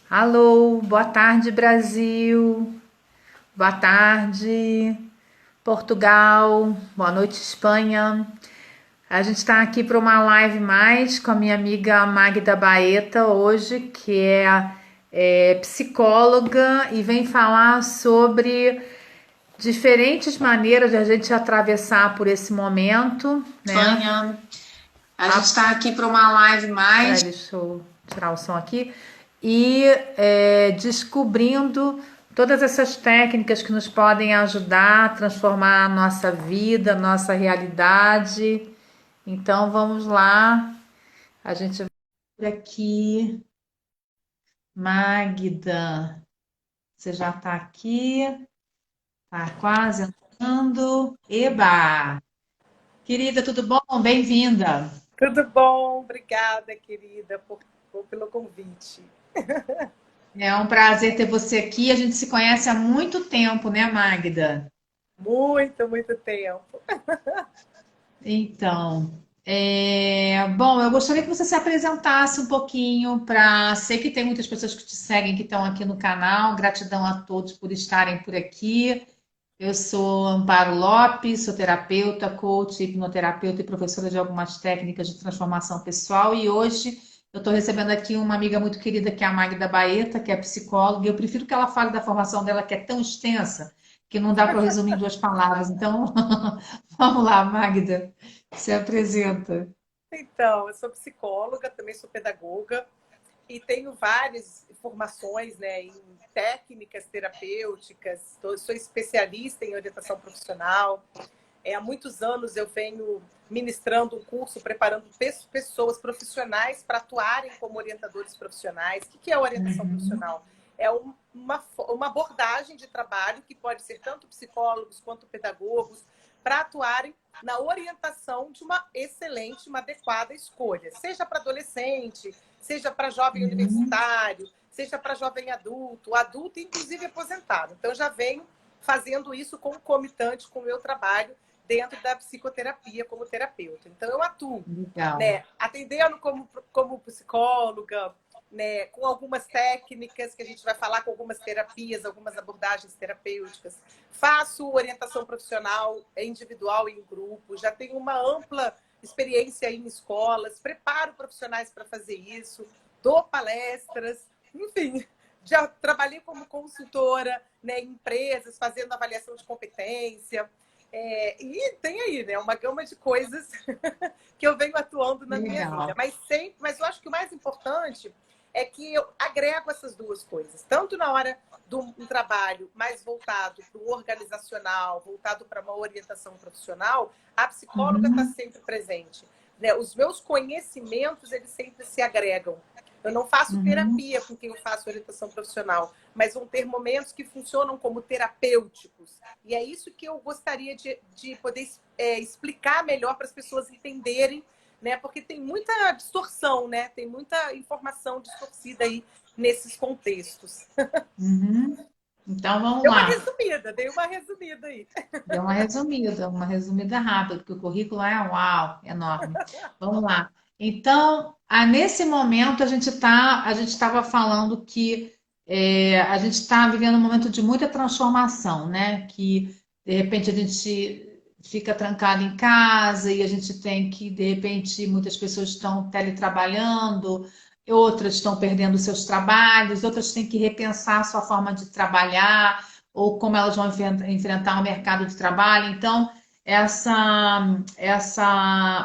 Alô, boa tarde, Brasil. Boa tarde, Portugal. Boa noite, Espanha. A gente está aqui para uma live mais com a minha amiga Magda Baeta hoje, que é psicóloga e vem falar sobre diferentes maneiras de a gente atravessar por esse momento, né? Espanha. A gente está aqui para uma live Peraí, mais. deixa eu tirar o som aqui. E descobrindo todas essas técnicas que nos podem ajudar a transformar a nossa vida, a nossa realidade. Então vamos lá. A gente vai por aqui. Magda, você já está aqui? Está quase entrando. Eba! Querida, tudo bom? Bem-vinda. Tudo bom? Obrigada, querida, pelo convite. É um prazer ter você aqui. A gente se conhece há muito tempo, né, Magda? Muito, muito tempo. Então, bom, eu gostaria que você se apresentasse um pouquinho para. Sei que tem muitas pessoas que te seguem que estão aqui no canal. Gratidão a todos por estarem por aqui. Eu sou Amparo Lopes, sou terapeuta, coach, hipnoterapeuta e professora de algumas técnicas de transformação pessoal. E hoje eu estou recebendo aqui uma amiga muito querida que é a Magda Baeta, que é psicóloga. E eu prefiro que ela fale da formação dela, que é tão extensa que não dá para resumir em duas palavras. Então, vamos lá, Magda, se apresenta. Então, eu sou psicóloga, também sou pedagoga e tenho várias formações, né, em técnicas terapêuticas. Sou especialista em orientação profissional. Há muitos anos eu venho ministrando um curso, preparando pessoas profissionais para atuarem como orientadores profissionais. O que é orientação Uhum, profissional? É uma abordagem de trabalho que pode ser tanto psicólogos quanto pedagogos para atuarem na orientação de uma excelente, uma adequada escolha, seja para adolescente, seja para jovem uhum. universitário, seja para jovem adulto, inclusive aposentado. Então, eu já venho fazendo isso concomitante com o meu trabalho dentro da psicoterapia como terapeuta. Então, eu atuo, Legal. né, atendendo como psicóloga, né, com algumas técnicas que a gente vai falar, com algumas terapias, algumas abordagens terapêuticas. Faço orientação profissional individual e em grupo, já tenho uma ampla experiência em escolas, preparo profissionais para fazer isso, dou palestras, enfim, já trabalhei como consultora, né, em empresas, fazendo avaliação de competência. E tem aí, né, uma gama de coisas que eu venho atuando na minha vida. Legal. Mas eu acho que o mais importante é que eu agrego essas duas coisas, tanto na hora de um trabalho mais voltado para o organizacional, voltado para uma orientação profissional, a psicóloga está Uhum, sempre presente. Né? Os meus conhecimentos, eles sempre se agregam. Eu não faço uhum. terapia com quem eu faço orientação profissional, mas vão ter momentos que funcionam como terapêuticos. E é isso que eu gostaria de poder explicar melhor para as pessoas entenderem, né? Porque tem muita distorção, né? Tem muita informação distorcida aí nesses contextos. Uhum. Então vamos lá. Dei uma resumida aí. Deu uma resumida rápida, porque o currículo é uau, enorme. Vamos lá. Então, nesse momento a gente estava falando que a gente está vivendo um momento de muita transformação, né? Que de repente a gente fica trancado em casa e a gente tem que, de repente, muitas pessoas estão teletrabalhando, outras estão perdendo seus trabalhos, outras têm que repensar a sua forma de trabalhar ou como elas vão enfrentar o mercado de trabalho. Então, essa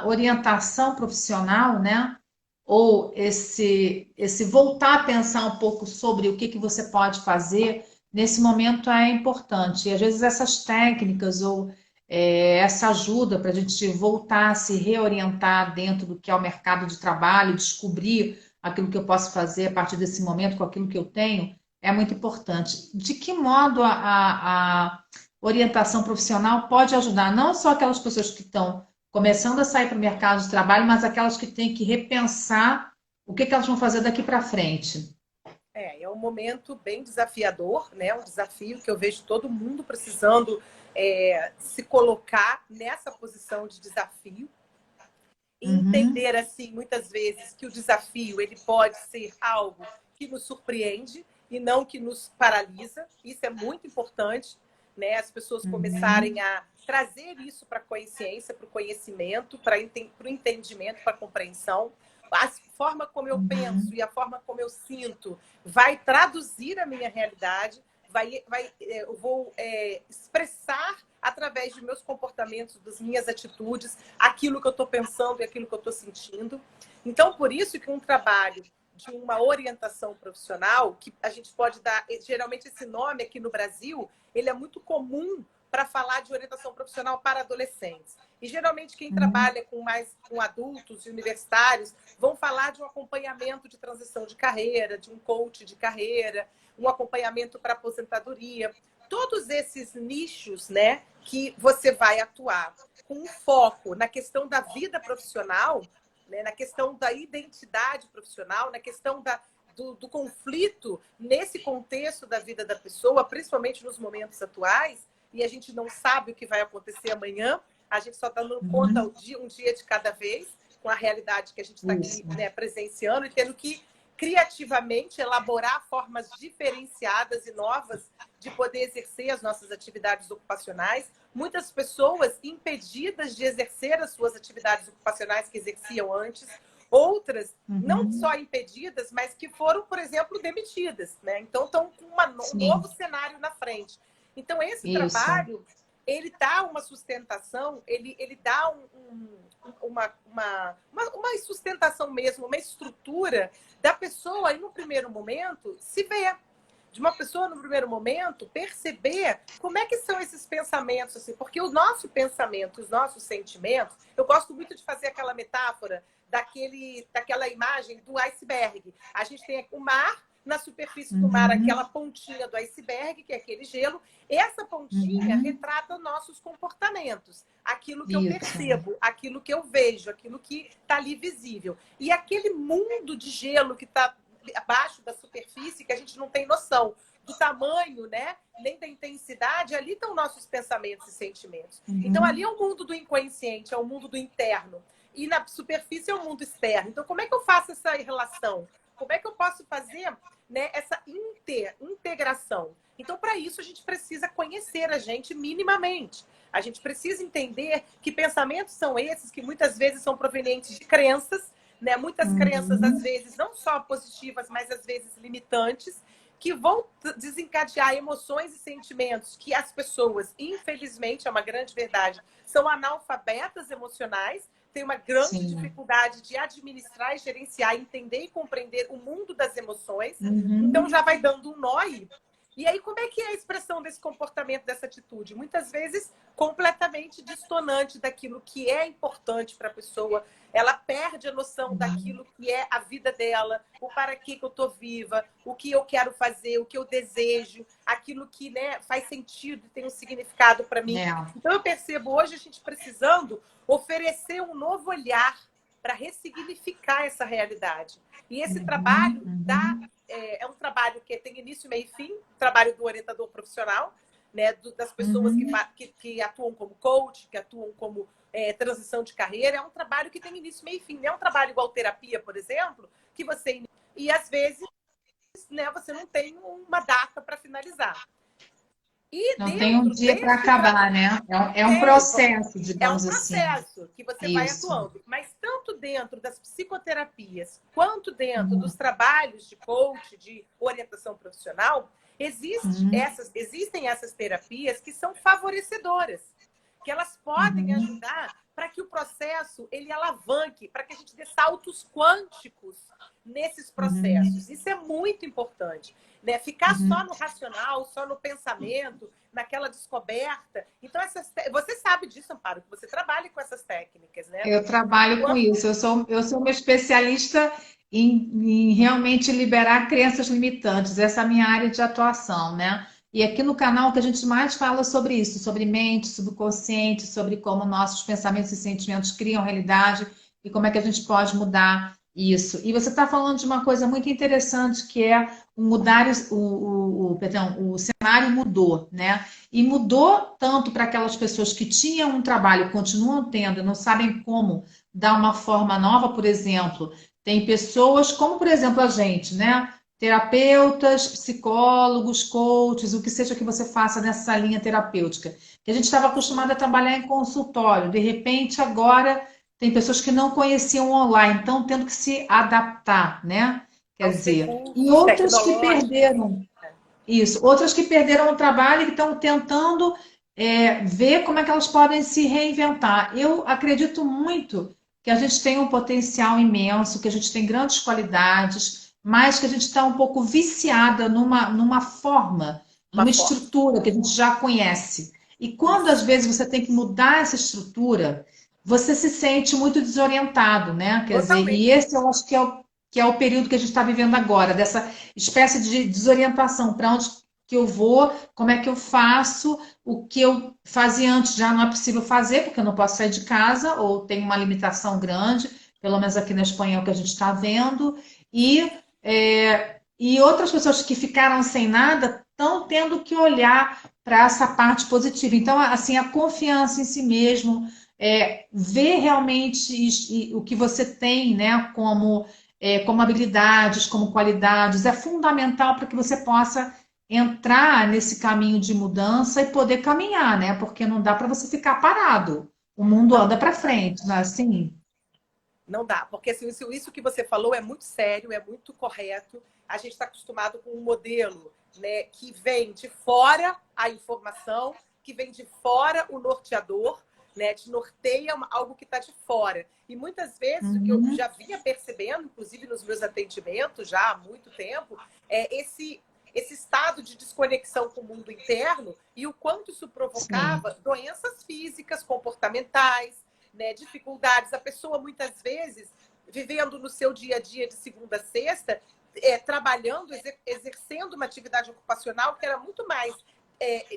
orientação profissional, né? Ou esse voltar a pensar um pouco sobre o que que você pode fazer nesse momento é importante. E às vezes essas técnicas ou essa ajuda para a gente voltar a se reorientar dentro do que é o mercado de trabalho, descobrir aquilo que eu posso fazer a partir desse momento com aquilo que eu tenho, é muito importante. De que modo a orientação profissional pode ajudar não só aquelas pessoas que estão começando a sair para o mercado de trabalho, mas aquelas que têm que repensar o que que elas vão fazer daqui para frente? É um momento bem desafiador, né? Um desafio que eu vejo todo mundo precisando se colocar nessa posição de desafio e Uhum, entender assim muitas vezes que o desafio ele pode ser algo que nos surpreende e não que nos paralisa. Isso é muito importante, né? As pessoas começarem a trazer isso para a consciência, para o conhecimento, para o entendimento, para a compreensão. A forma como eu penso e a forma como eu sinto vai traduzir a minha realidade, eu vou expressar através de meus comportamentos, das minhas atitudes, aquilo que eu estou pensando e aquilo que eu estou sentindo. Então, por isso que um trabalho de uma orientação profissional, que a gente pode dar, geralmente esse nome aqui no Brasil, ele é muito comum para falar de orientação profissional para adolescentes. E geralmente quem trabalha com adultos e universitários vão falar de um acompanhamento de transição de carreira, de um coach de carreira, um acompanhamento para aposentadoria. Todos esses nichos, né, que você vai atuar com um foco na questão da vida profissional, né, na questão da identidade profissional, na questão do conflito nesse contexto da vida da pessoa, principalmente nos momentos atuais, e a gente não sabe o que vai acontecer amanhã, a gente só está dando conta um dia de cada vez, com a realidade que a gente está aqui, né, presenciando, e tendo que criativamente elaborar formas diferenciadas e novas de poder exercer as nossas atividades ocupacionais. Muitas pessoas impedidas de exercer as suas atividades ocupacionais que exerciam antes, outras não só impedidas, mas que foram, por exemplo, demitidas, né? Então estão com um novo cenário na frente. Então esse trabalho, ele dá uma sustentação, ele dá uma sustentação mesmo, uma estrutura da pessoa aí no primeiro momento se ver. De uma pessoa no primeiro momento perceber como é que são esses pensamentos, assim, porque o nosso pensamento, os nossos sentimentos, eu gosto muito de fazer aquela metáfora daquela imagem do iceberg. A gente tem o mar, na superfície do mar, aquela pontinha do iceberg, que é aquele gelo. Essa pontinha retrata nossos comportamentos, aquilo que eu percebo, aquilo que eu vejo, aquilo que está ali visível. E aquele mundo de gelo que está abaixo da superfície, que a gente não tem noção do tamanho, né? Nem da intensidade, ali estão nossos pensamentos e sentimentos. Então, ali é o mundo do inconsciente, é o mundo do interno. E na superfície é o mundo externo. Então, como é que eu faço essa relação? Como é que eu posso fazer, né, essa integração? Então, para isso, a gente precisa conhecer a gente minimamente. A gente precisa entender que pensamentos são esses que muitas vezes são provenientes de crenças, né? Muitas crenças, às vezes, não só positivas, mas às vezes limitantes, que vão desencadear emoções e sentimentos que as pessoas, infelizmente, é uma grande verdade, são analfabetas emocionais, têm uma grande dificuldade de administrar e gerenciar, entender e compreender o mundo das emoções. Então, já vai dando um nó aí. E aí, como é que é a expressão desse comportamento, dessa atitude? Muitas vezes, completamente distonante daquilo que é importante para a pessoa. Ela perde a noção daquilo que é a vida dela, o para que eu estou viva, o que eu quero fazer, o que eu desejo, aquilo que, né, faz sentido e tem um significado para mim. Então, eu percebo hoje a gente precisando oferecer um novo olhar para ressignificar essa realidade. E esse trabalho é um trabalho que tem início, meio e fim, o trabalho do orientador profissional, né, das pessoas que atuam como coach, que atuam como transição de carreira. É um trabalho que tem início, meio e fim. Não é um trabalho igual terapia, por exemplo, que você... E, às vezes, né, você não tem uma data para finalizar. E não tem um dia para acabar, né? É um processo, digamos assim. É um processo que você vai atuando. Mas tanto dentro das psicoterapias, quanto dentro dos trabalhos de coach, de orientação profissional, existem essas terapias que são favorecedoras, que elas podem ajudar para que o processo ele alavanque, para que a gente dê saltos quânticos nesses processos. Isso é muito importante, né? Ficar só no racional, só no pensamento, naquela descoberta. Então, você sabe disso, Amparo, que você trabalha com essas técnicas, né? Eu trabalho com isso. Eu sou uma especialista em realmente liberar crenças limitantes. Essa é a minha área de atuação, né? E aqui no canal que a gente mais fala sobre isso, sobre mente, subconsciente, sobre como nossos pensamentos e sentimentos criam realidade e como é que a gente pode mudar isso. E você está falando de uma coisa muito interessante, que é mudar o cenário mudou, né? E mudou tanto para aquelas pessoas que tinham um trabalho, continuam tendo, e não sabem como dar uma forma nova, por exemplo. Tem pessoas, como por exemplo a gente, né? terapeutas, psicólogos, coaches, o que seja que você faça nessa linha terapêutica. Que a gente estava acostumado a trabalhar em consultório, de repente agora tem pessoas que não conheciam online, então tendo que se adaptar, né? Quer Aos dizer, e recursos outras que tecnológicos. perderam isso, outras que perderam o trabalho e que estão tentando ver como é que elas podem se reinventar. Eu acredito muito que a gente tem um potencial imenso, que a gente tem grandes qualidades, mas que a gente está um pouco viciada numa forma, Uma numa forma. estrutura que a gente já conhece. E quando às Isso. vezes você tem que mudar essa estrutura, você se sente muito desorientado, né? Quer dizer, e Totalmente. esse eu acho que é o período que a gente está vivendo agora, dessa espécie de desorientação, para onde que eu vou, como é que eu faço, o que eu fazia antes já não é possível fazer, porque eu não posso sair de casa, ou tem uma limitação grande, pelo menos aqui na Espanha é o que a gente está vendo, e outras pessoas que ficaram sem nada estão tendo que olhar para essa parte positiva. Então, assim, a confiança em si mesmo, ver realmente o que você tem, né, como habilidades, como qualidades, é fundamental para que você possa entrar nesse caminho de mudança e poder caminhar, né? Porque não dá para você ficar parado. O mundo Não, anda para frente, não é assim? não dá, porque assim, isso que você falou é muito sério, é muito correto. A gente está acostumado com um modelo, né, que vem de fora a informação, que vem de fora o norteador, né, te norteia algo que está de fora. E muitas vezes o que eu Uhum, já vinha percebendo, inclusive nos meus atendimentos, já há muito tempo, é esse estado de desconexão com o mundo interno e o quanto isso sim. provocava doenças físicas, comportamentais, né, dificuldades. A pessoa, muitas vezes, vivendo no seu dia a dia de segunda a sexta, trabalhando, exercendo uma atividade ocupacional que era muito mais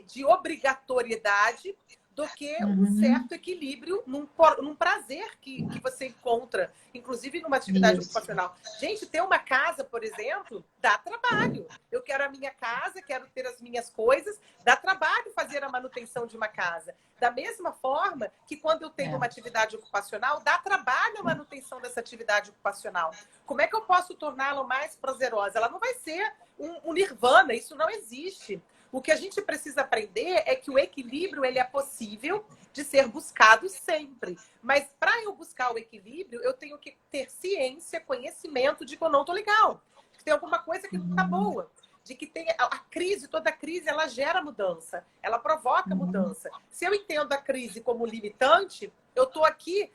de obrigatoriedade do que um Uhum, certo equilíbrio num prazer que você encontra, inclusive numa atividade isso. ocupacional. Gente, ter uma casa, por exemplo, dá trabalho. Eu quero a minha casa, quero ter as minhas coisas, dá trabalho fazer a manutenção de uma casa. Da mesma forma que quando eu tenho É. uma atividade ocupacional, dá trabalho a manutenção dessa atividade ocupacional. Como é que eu posso torná-la mais prazerosa? Ela não vai ser um nirvana, isso não existe. O que a gente precisa aprender é que o equilíbrio ele é possível de ser buscado sempre. Mas para eu buscar o equilíbrio, eu tenho que ter ciência, conhecimento de que eu não estou legal, que tem alguma coisa que não está Uhum, boa, de que tem a crise, toda crise, ela gera mudança, ela provoca uhum, mudança. Se eu entendo a crise como limitante, eu estou aqui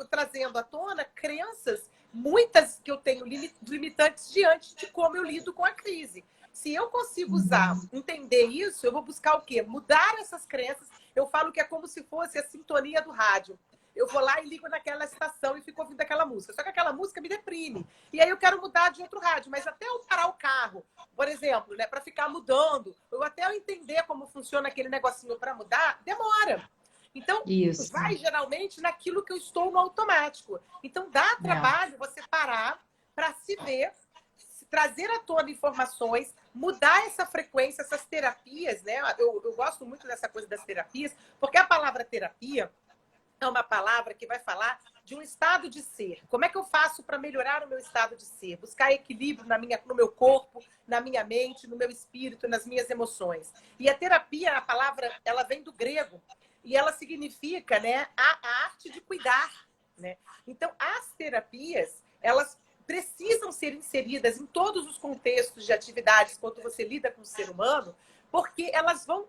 trazendo à tona crenças, muitas que eu tenho limitantes diante de como eu lido com a crise. Se eu consigo usar, uhum. entender isso, eu vou buscar o quê? Mudar essas crenças. Eu falo que é como se fosse a sintonia do rádio. Eu vou lá e ligo naquela estação e fico ouvindo aquela música. Só que aquela música me deprime. E aí eu quero mudar de outro rádio. Mas até eu parar o carro, por exemplo, né, para ficar mudando, ou até eu entender como funciona aquele negocinho para mudar, demora. Então, Isso. vai geralmente naquilo que eu estou no automático. Então, dá É. trabalho você parar para se ver, trazer à tona informações, mudar essa frequência, essas terapias, né? Eu gosto muito dessa coisa das terapias, porque a palavra terapia é uma palavra que vai falar de um estado de ser. Como é que eu faço para melhorar o meu estado de ser? Buscar equilíbrio no meu corpo, na minha mente, no meu espírito, nas minhas emoções. E a terapia, a palavra, ela vem do grego e ela significa, né, a arte de cuidar, né? Então, as terapias, elas precisam ser inseridas em todos os contextos de atividades quando você lida com o ser humano, porque elas vão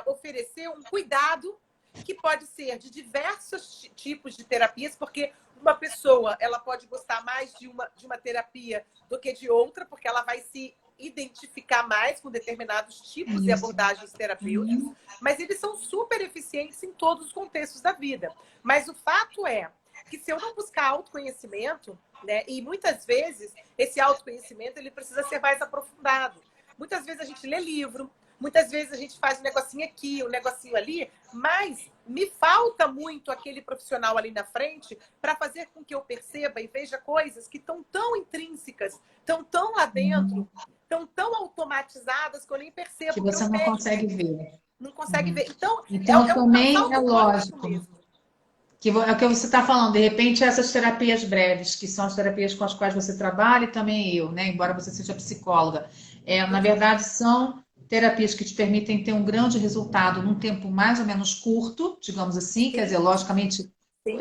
oferecer um cuidado que pode ser de diversos tipos de terapias, porque uma pessoa ela pode gostar mais de uma terapia do que de outra, porque ela vai se identificar mais com determinados tipos e Isso. abordagens terapêuticas, Uhum, mas eles são super eficientes em todos os contextos da vida. Mas o fato é que se eu não buscar autoconhecimento, né, e muitas vezes esse autoconhecimento ele precisa ser mais aprofundado. Muitas vezes a gente lê livro, muitas vezes a gente faz um negocinho aqui, um negocinho ali, mas me falta muito aquele profissional ali na frente para fazer com que eu perceba e veja coisas que estão tão intrínsecas, estão tão lá uhum. dentro, estão tão automatizadas que eu nem Que percebo que eu você não tenho. consegue ver. Não consegue Uhum. ver. Então, Então, é um também é autocuidado lógico. mesmo. É o que você está falando, de repente essas terapias breves, que são as terapias com as quais você trabalha e também eu, né? Embora você seja psicóloga, na verdade são terapias que te permitem ter um grande resultado num tempo mais ou menos curto, digamos assim, quer dizer, Sim, logicamente sim.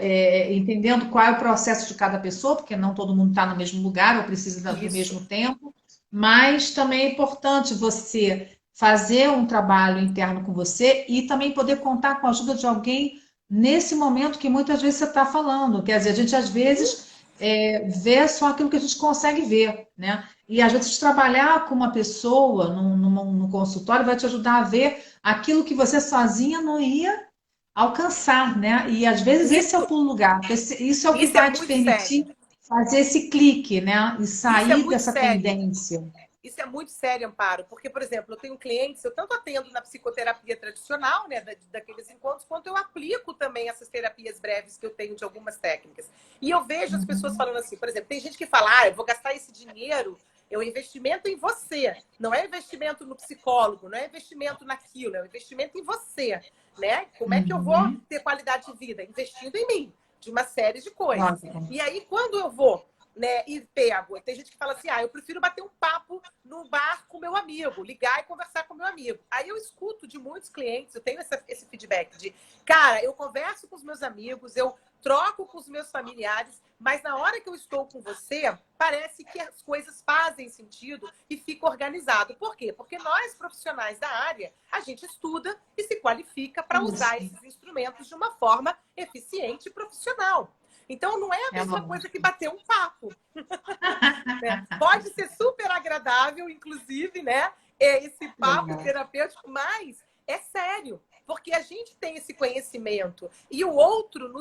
entendendo qual é o processo de cada pessoa, porque não todo mundo está no mesmo lugar ou precisa do Isso. mesmo tempo, mas também é importante você fazer um trabalho interno com você e também poder contar com a ajuda de alguém nesse momento que muitas vezes você está falando. Quer dizer, a gente às vezes vê só aquilo que a gente consegue ver, né? E às vezes trabalhar com uma pessoa no consultório vai te ajudar a ver aquilo que você sozinha não ia alcançar, né? E às vezes esse é o Isso, pulo do gato, isso é o que isso é vai te muito sério. permitir fazer esse clique, né? E Isso é sair muito dessa sério. tendência. Isso é muito sério, Amparo, porque, por exemplo, eu tenho clientes, eu tanto atendo na psicoterapia tradicional, né, daqueles encontros, quanto eu aplico também essas terapias breves que eu tenho de algumas técnicas. E eu vejo as pessoas falando assim, por exemplo, tem gente que fala, eu vou gastar esse dinheiro, é um investimento em você, não é investimento no psicólogo, não é investimento naquilo, é um investimento em você, né? Como é que eu vou Uhum. ter qualidade de vida? Investindo em mim, de uma série de coisas. Lógico. E aí, quando eu vou, né, e pego. Tem gente que fala assim, eu prefiro bater um papo no bar com meu amigo, ligar e conversar com meu amigo. Aí eu escuto de muitos clientes, eu tenho esse feedback de, cara, eu converso com os meus amigos, eu troco com os meus familiares, mas na hora que eu estou com você, parece que as coisas fazem sentido e fica organizado. Por quê? Porque nós, profissionais da área, a gente estuda e se qualifica para usar Isso. esses instrumentos de uma forma eficiente e profissional. Então, não é a É mesma coisa que lógico. bater um papo. Né? Pode ser super agradável, inclusive, né? Esse papo Legal. terapêutico, mas é sério. Porque a gente tem esse conhecimento e o outro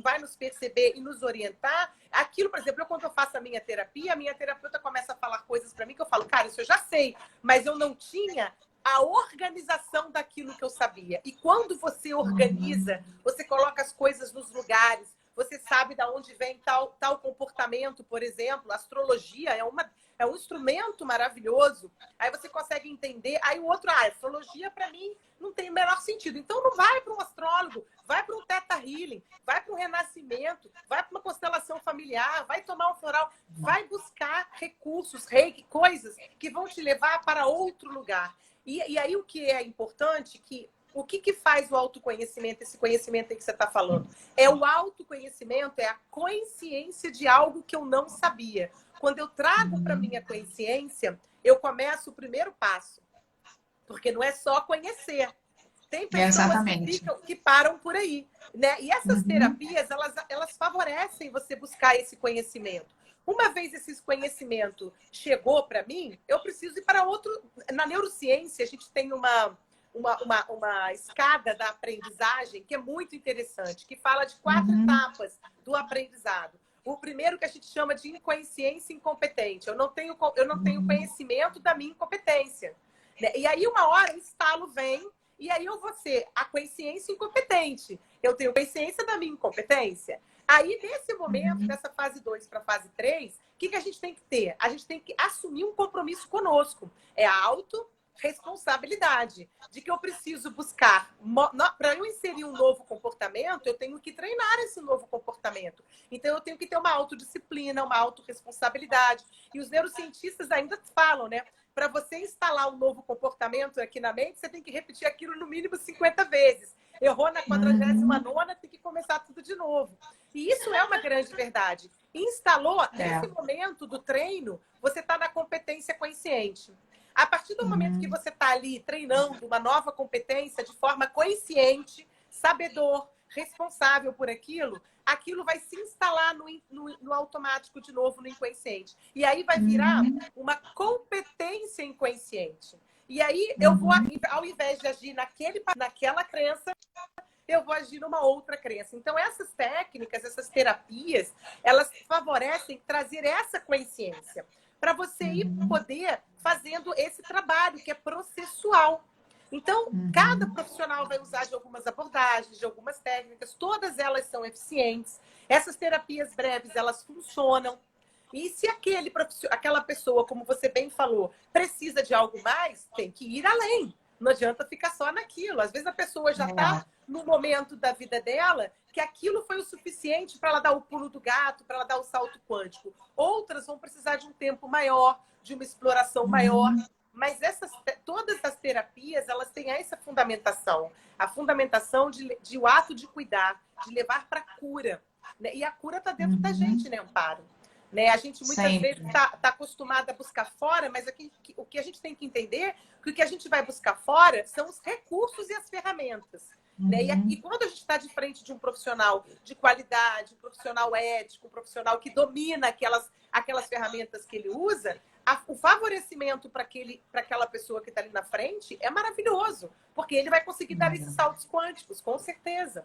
vai nos perceber e nos orientar. Aquilo, por exemplo, quando eu faço a minha terapia, a minha terapeuta começa a falar coisas para mim que eu falo, cara, isso eu já sei, mas eu não tinha a organização daquilo que eu sabia. E quando você Uhum. organiza, você coloca as coisas nos lugares, você sabe de onde vem tal comportamento, por exemplo. A astrologia é um instrumento maravilhoso. Aí você consegue entender. Aí o outro, astrologia para mim não tem o menor sentido. Então não vai para um astrólogo, vai para um Theta Healing, vai para um renascimento, vai para uma constelação familiar, vai tomar um floral, vai buscar recursos, reiki, coisas que vão te levar para outro lugar. E aí o que é importante, o que faz o autoconhecimento, esse conhecimento aí que você está falando? É o autoconhecimento, é a consciência de algo que eu não sabia. Quando eu trago para minha consciência, eu começo o primeiro passo. Porque não é só conhecer. Tem pessoas Exatamente. que param por aí, né? E essas Uhum. terapias, elas favorecem você buscar esse conhecimento. Uma vez esse conhecimento chegou para mim, eu preciso ir para outro. Na neurociência, a gente tem uma escada da aprendizagem que é muito interessante, que fala de 4 Uhum. etapas do aprendizado. O primeiro que a gente chama de inconsciência incompetente. Eu não tenho conhecimento da minha incompetência. Né? E aí, uma hora, o estalo vem, e aí eu vou ser a consciência incompetente. Eu tenho consciência da minha incompetência. Aí, nesse momento, Uhum. dessa fase 2 para a fase 3, o que a gente tem que ter? A gente tem que assumir um compromisso conosco. É a autorresponsabilidade. De que eu preciso buscar. Para eu inserir um novo comportamento, eu tenho que treinar esse novo comportamento. Então, eu tenho que ter uma autodisciplina, uma autorresponsabilidade. E os neurocientistas ainda falam, né? Para você instalar um novo comportamento aqui na mente, você tem que repetir aquilo no mínimo 50 vezes. Errou na 49ª, tem que começar tudo de novo. E isso é uma grande verdade. Instalou, É. nesse momento do treino, você está na competência consciente. A partir do momento que você está ali treinando uma nova competência de forma consciente, sabedor, responsável por aquilo, aquilo vai se instalar no automático de novo, no inconsciente. E aí vai virar Uhum. uma competência inconsciente. E aí eu vou, Uhum. ao invés de agir naquela crença, eu vou agir numa outra crença. Então, essas técnicas, essas terapias, elas favorecem trazer essa consciência para você ir Uhum. poder fazendo esse trabalho que é processual. Então, cada Uhum. profissional vai usar de algumas abordagens, de algumas técnicas, todas elas são eficientes. Essas terapias breves, elas funcionam. E se aquela pessoa, como você bem falou, precisa de algo mais, tem que ir além. Não adianta ficar só naquilo. Às vezes a pessoa já está no momento da vida dela que aquilo foi o suficiente para ela dar o pulo do gato, para ela dar o salto quântico. Outras vão precisar de um tempo maior, de uma exploração maior. Mas todas as terapias, elas têm essa fundamentação. A fundamentação de o ato de cuidar, de levar para a cura. Né? E a cura está dentro da gente, né, Amparo? Né? A gente muitas vezes está acostumada a buscar fora, mas o que a gente tem que entender é que o que a gente vai buscar fora são os recursos e as ferramentas. Né? E quando a gente está de frente de um profissional de qualidade, um profissional ético, um profissional que domina aquelas ferramentas que ele usa, o favorecimento para aquela pessoa que está ali na frente é maravilhoso, porque ele vai conseguir dar esses saltos quânticos, com certeza.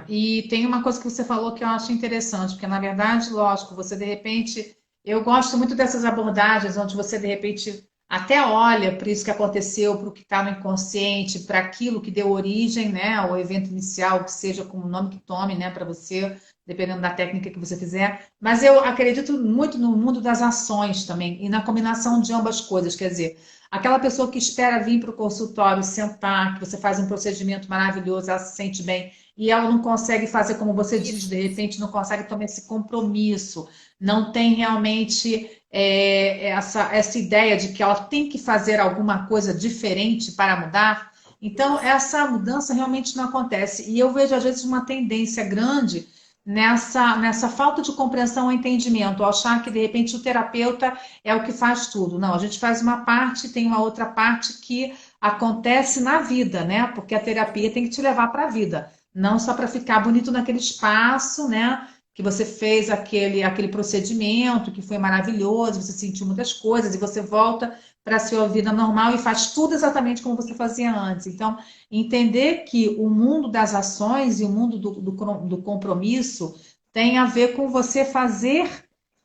E tem uma coisa que você falou que eu acho interessante, porque na verdade, lógico, você de repente, eu gosto muito dessas abordagens onde você de repente até olha para isso que aconteceu, para o que está no inconsciente, para aquilo que deu origem, né, ao evento inicial, que seja como o nome que tome, né, para você, dependendo da técnica que você fizer. Mas eu acredito muito no mundo das ações também e na combinação de ambas coisas, quer dizer, aquela pessoa que espera vir para o consultório, sentar, que você faz um procedimento maravilhoso, ela se sente bem e ela não consegue fazer como você diz, de repente não consegue tomar esse compromisso, não tem realmente essa ideia de que ela tem que fazer alguma coisa diferente para mudar. Então, essa mudança realmente não acontece. E eu vejo, às vezes, uma tendência grande nessa falta de compreensão e entendimento, ao achar que, de repente, o terapeuta é o que faz tudo. Não, a gente faz uma parte, tem uma outra parte que acontece na vida, né? Porque a terapia tem que te levar para a vida. Não só para ficar bonito naquele espaço, né? Que você fez aquele procedimento que foi maravilhoso, você sentiu muitas coisas e você volta para a sua vida normal e faz tudo exatamente como você fazia antes. Então, entender que o mundo das ações e o mundo do compromisso tem a ver com você fazer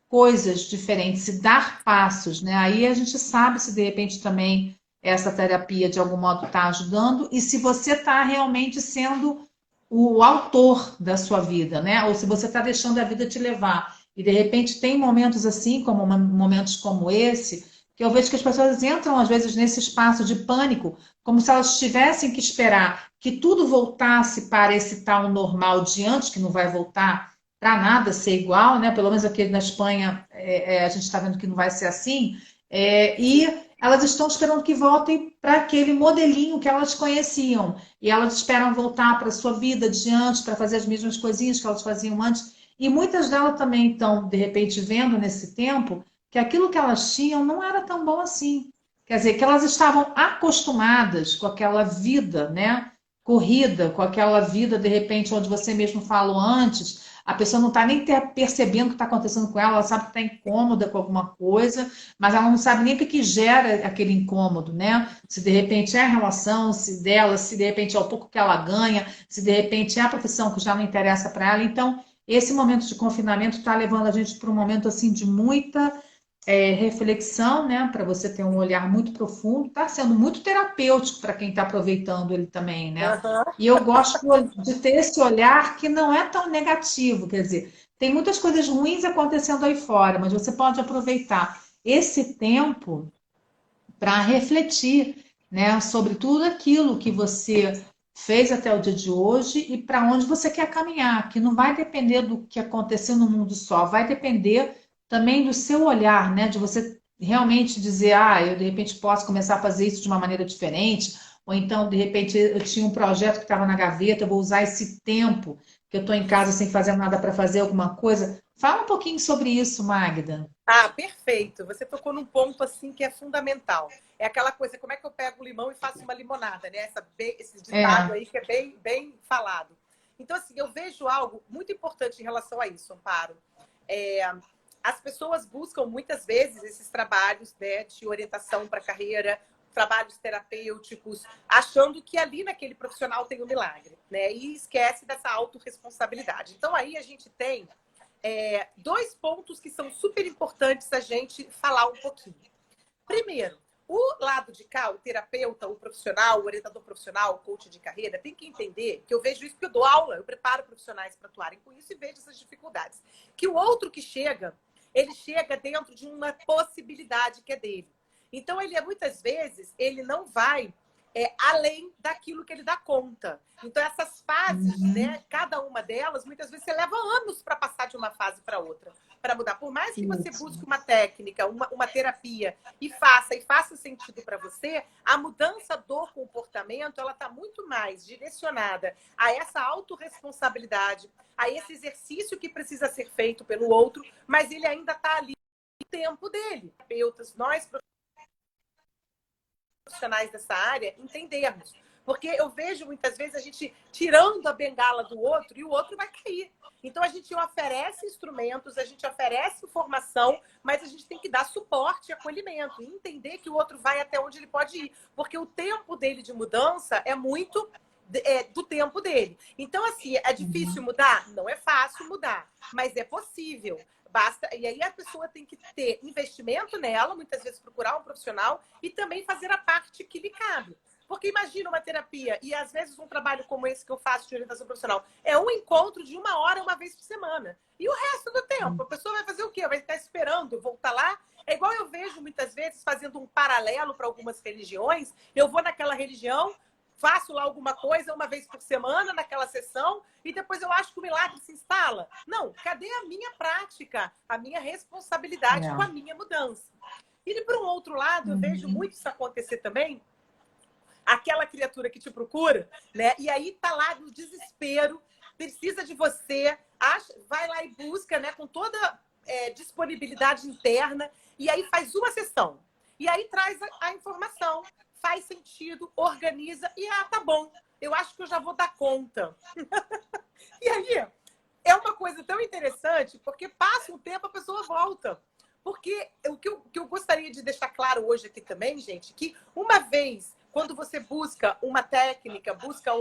coisas diferentes, e dar passos, né? Aí a gente sabe se de repente também essa terapia de algum modo está ajudando e se você está realmente sendo o autor da sua vida, né? Ou se você está deixando a vida te levar. E de repente tem momentos assim, como momentos como esse, que eu vejo que as pessoas entram às vezes nesse espaço de pânico, como se elas tivessem que esperar que tudo voltasse para esse tal normal de antes, que não vai voltar para nada ser igual, né? Pelo menos aqui na Espanha a gente está vendo que não vai ser assim. E elas estão esperando que voltem para aquele modelinho que elas conheciam. E elas esperam voltar para a sua vida de antes, para fazer as mesmas coisinhas que elas faziam antes. E muitas delas também estão, de repente, vendo nesse tempo que aquilo que elas tinham não era tão bom assim. Quer dizer, que elas estavam acostumadas com aquela vida, né? Corrida, com aquela vida, de repente, onde você mesmo falou antes, a pessoa não está nem percebendo o que está acontecendo com ela, ela sabe que está incômoda com alguma coisa, mas ela não sabe nem o que gera aquele incômodo, né? Se de repente é a relação se dela, se de repente é o pouco que ela ganha, se de repente é a profissão que já não interessa para ela. Então, esse momento de confinamento está levando a gente para um momento assim de muita reflexão, né? Para você ter um olhar muito profundo, está sendo muito terapêutico para quem está aproveitando ele também, né? E eu gosto de ter esse olhar que não é tão negativo, quer dizer, tem muitas coisas ruins acontecendo aí fora, mas você pode aproveitar esse tempo para refletir, né, sobre tudo aquilo que você fez até o dia de hoje e para onde você quer caminhar, que não vai depender do que aconteceu no mundo só, vai depender também do seu olhar, né, de você realmente dizer, eu de repente posso começar a fazer isso de uma maneira diferente, ou então de repente eu tinha um projeto que estava na gaveta, eu vou usar esse tempo que eu estou em casa sem fazer nada para fazer alguma coisa. Fala um pouquinho sobre isso, Magda. Perfeito. Você tocou num ponto assim que é fundamental. É aquela coisa, como é que eu pego um limão e faço uma limonada, né? Esse ditado aí que é bem, bem falado. Então, assim, eu vejo algo muito importante em relação a isso, Amparo. As pessoas buscam muitas vezes esses trabalhos, né, de orientação para a carreira, trabalhos terapêuticos, achando que ali naquele profissional tem um milagre, né? E esquece dessa autorresponsabilidade. Então, aí a gente tem dois pontos que são super importantes a gente falar um pouquinho. Primeiro, o lado de cá, o terapeuta, o profissional, o orientador profissional, o coach de carreira, tem que entender que eu vejo isso porque eu dou aula, eu preparo profissionais para atuarem com isso e vejo essas dificuldades. Que o outro que chega, ele chega dentro de uma possibilidade que é dele. Então, muitas vezes, ele não vai além daquilo que ele dá conta. Então, essas fases, né, cada uma delas, muitas vezes você leva anos para passar de uma fase para outra, para mudar. Por mais que você busque uma técnica, uma terapia e faça sentido para você, a mudança do comportamento, ela está muito mais direcionada a essa autorresponsabilidade, a esse exercício que precisa ser feito pelo outro, mas ele ainda está ali no tempo dele. Nós profissionais dessa área entendermos. Porque eu vejo muitas vezes a gente tirando a bengala do outro e o outro vai cair. Então a gente oferece instrumentos, a gente oferece informação, mas a gente tem que dar suporte e acolhimento. E entender que o outro vai até onde ele pode ir. Porque o tempo dele de mudança é muito do tempo dele. Então, assim, é difícil mudar? Não é fácil mudar, mas é possível. Basta, e aí a pessoa tem que ter investimento nela, muitas vezes procurar um profissional e também fazer a parte que lhe cabe. Porque imagina uma terapia e às vezes um trabalho como esse que eu faço de orientação profissional é um encontro de 1 hora, uma vez por semana. E o resto do tempo, a pessoa vai fazer o quê? Vai estar esperando voltar lá? É igual eu vejo muitas vezes fazendo um paralelo para algumas religiões. Eu vou naquela religião, faço lá alguma coisa 1 vez por semana naquela sessão e depois eu acho que o milagre se instala. Não, cadê a minha prática, a minha responsabilidade com a minha mudança? E por um outro lado, eu vejo muito isso acontecer também, aquela criatura que te procura, né? E aí tá lá no desespero, precisa de você, vai lá e busca, né? Com toda disponibilidade interna, e aí faz uma sessão. E aí traz a informação, faz sentido, organiza e tá bom, eu acho que eu já vou dar conta. E aí é uma coisa tão interessante, porque passa um tempo, a pessoa volta. Porque o que eu gostaria de deixar claro hoje aqui também, gente, que uma vez, quando você busca uma técnica, busca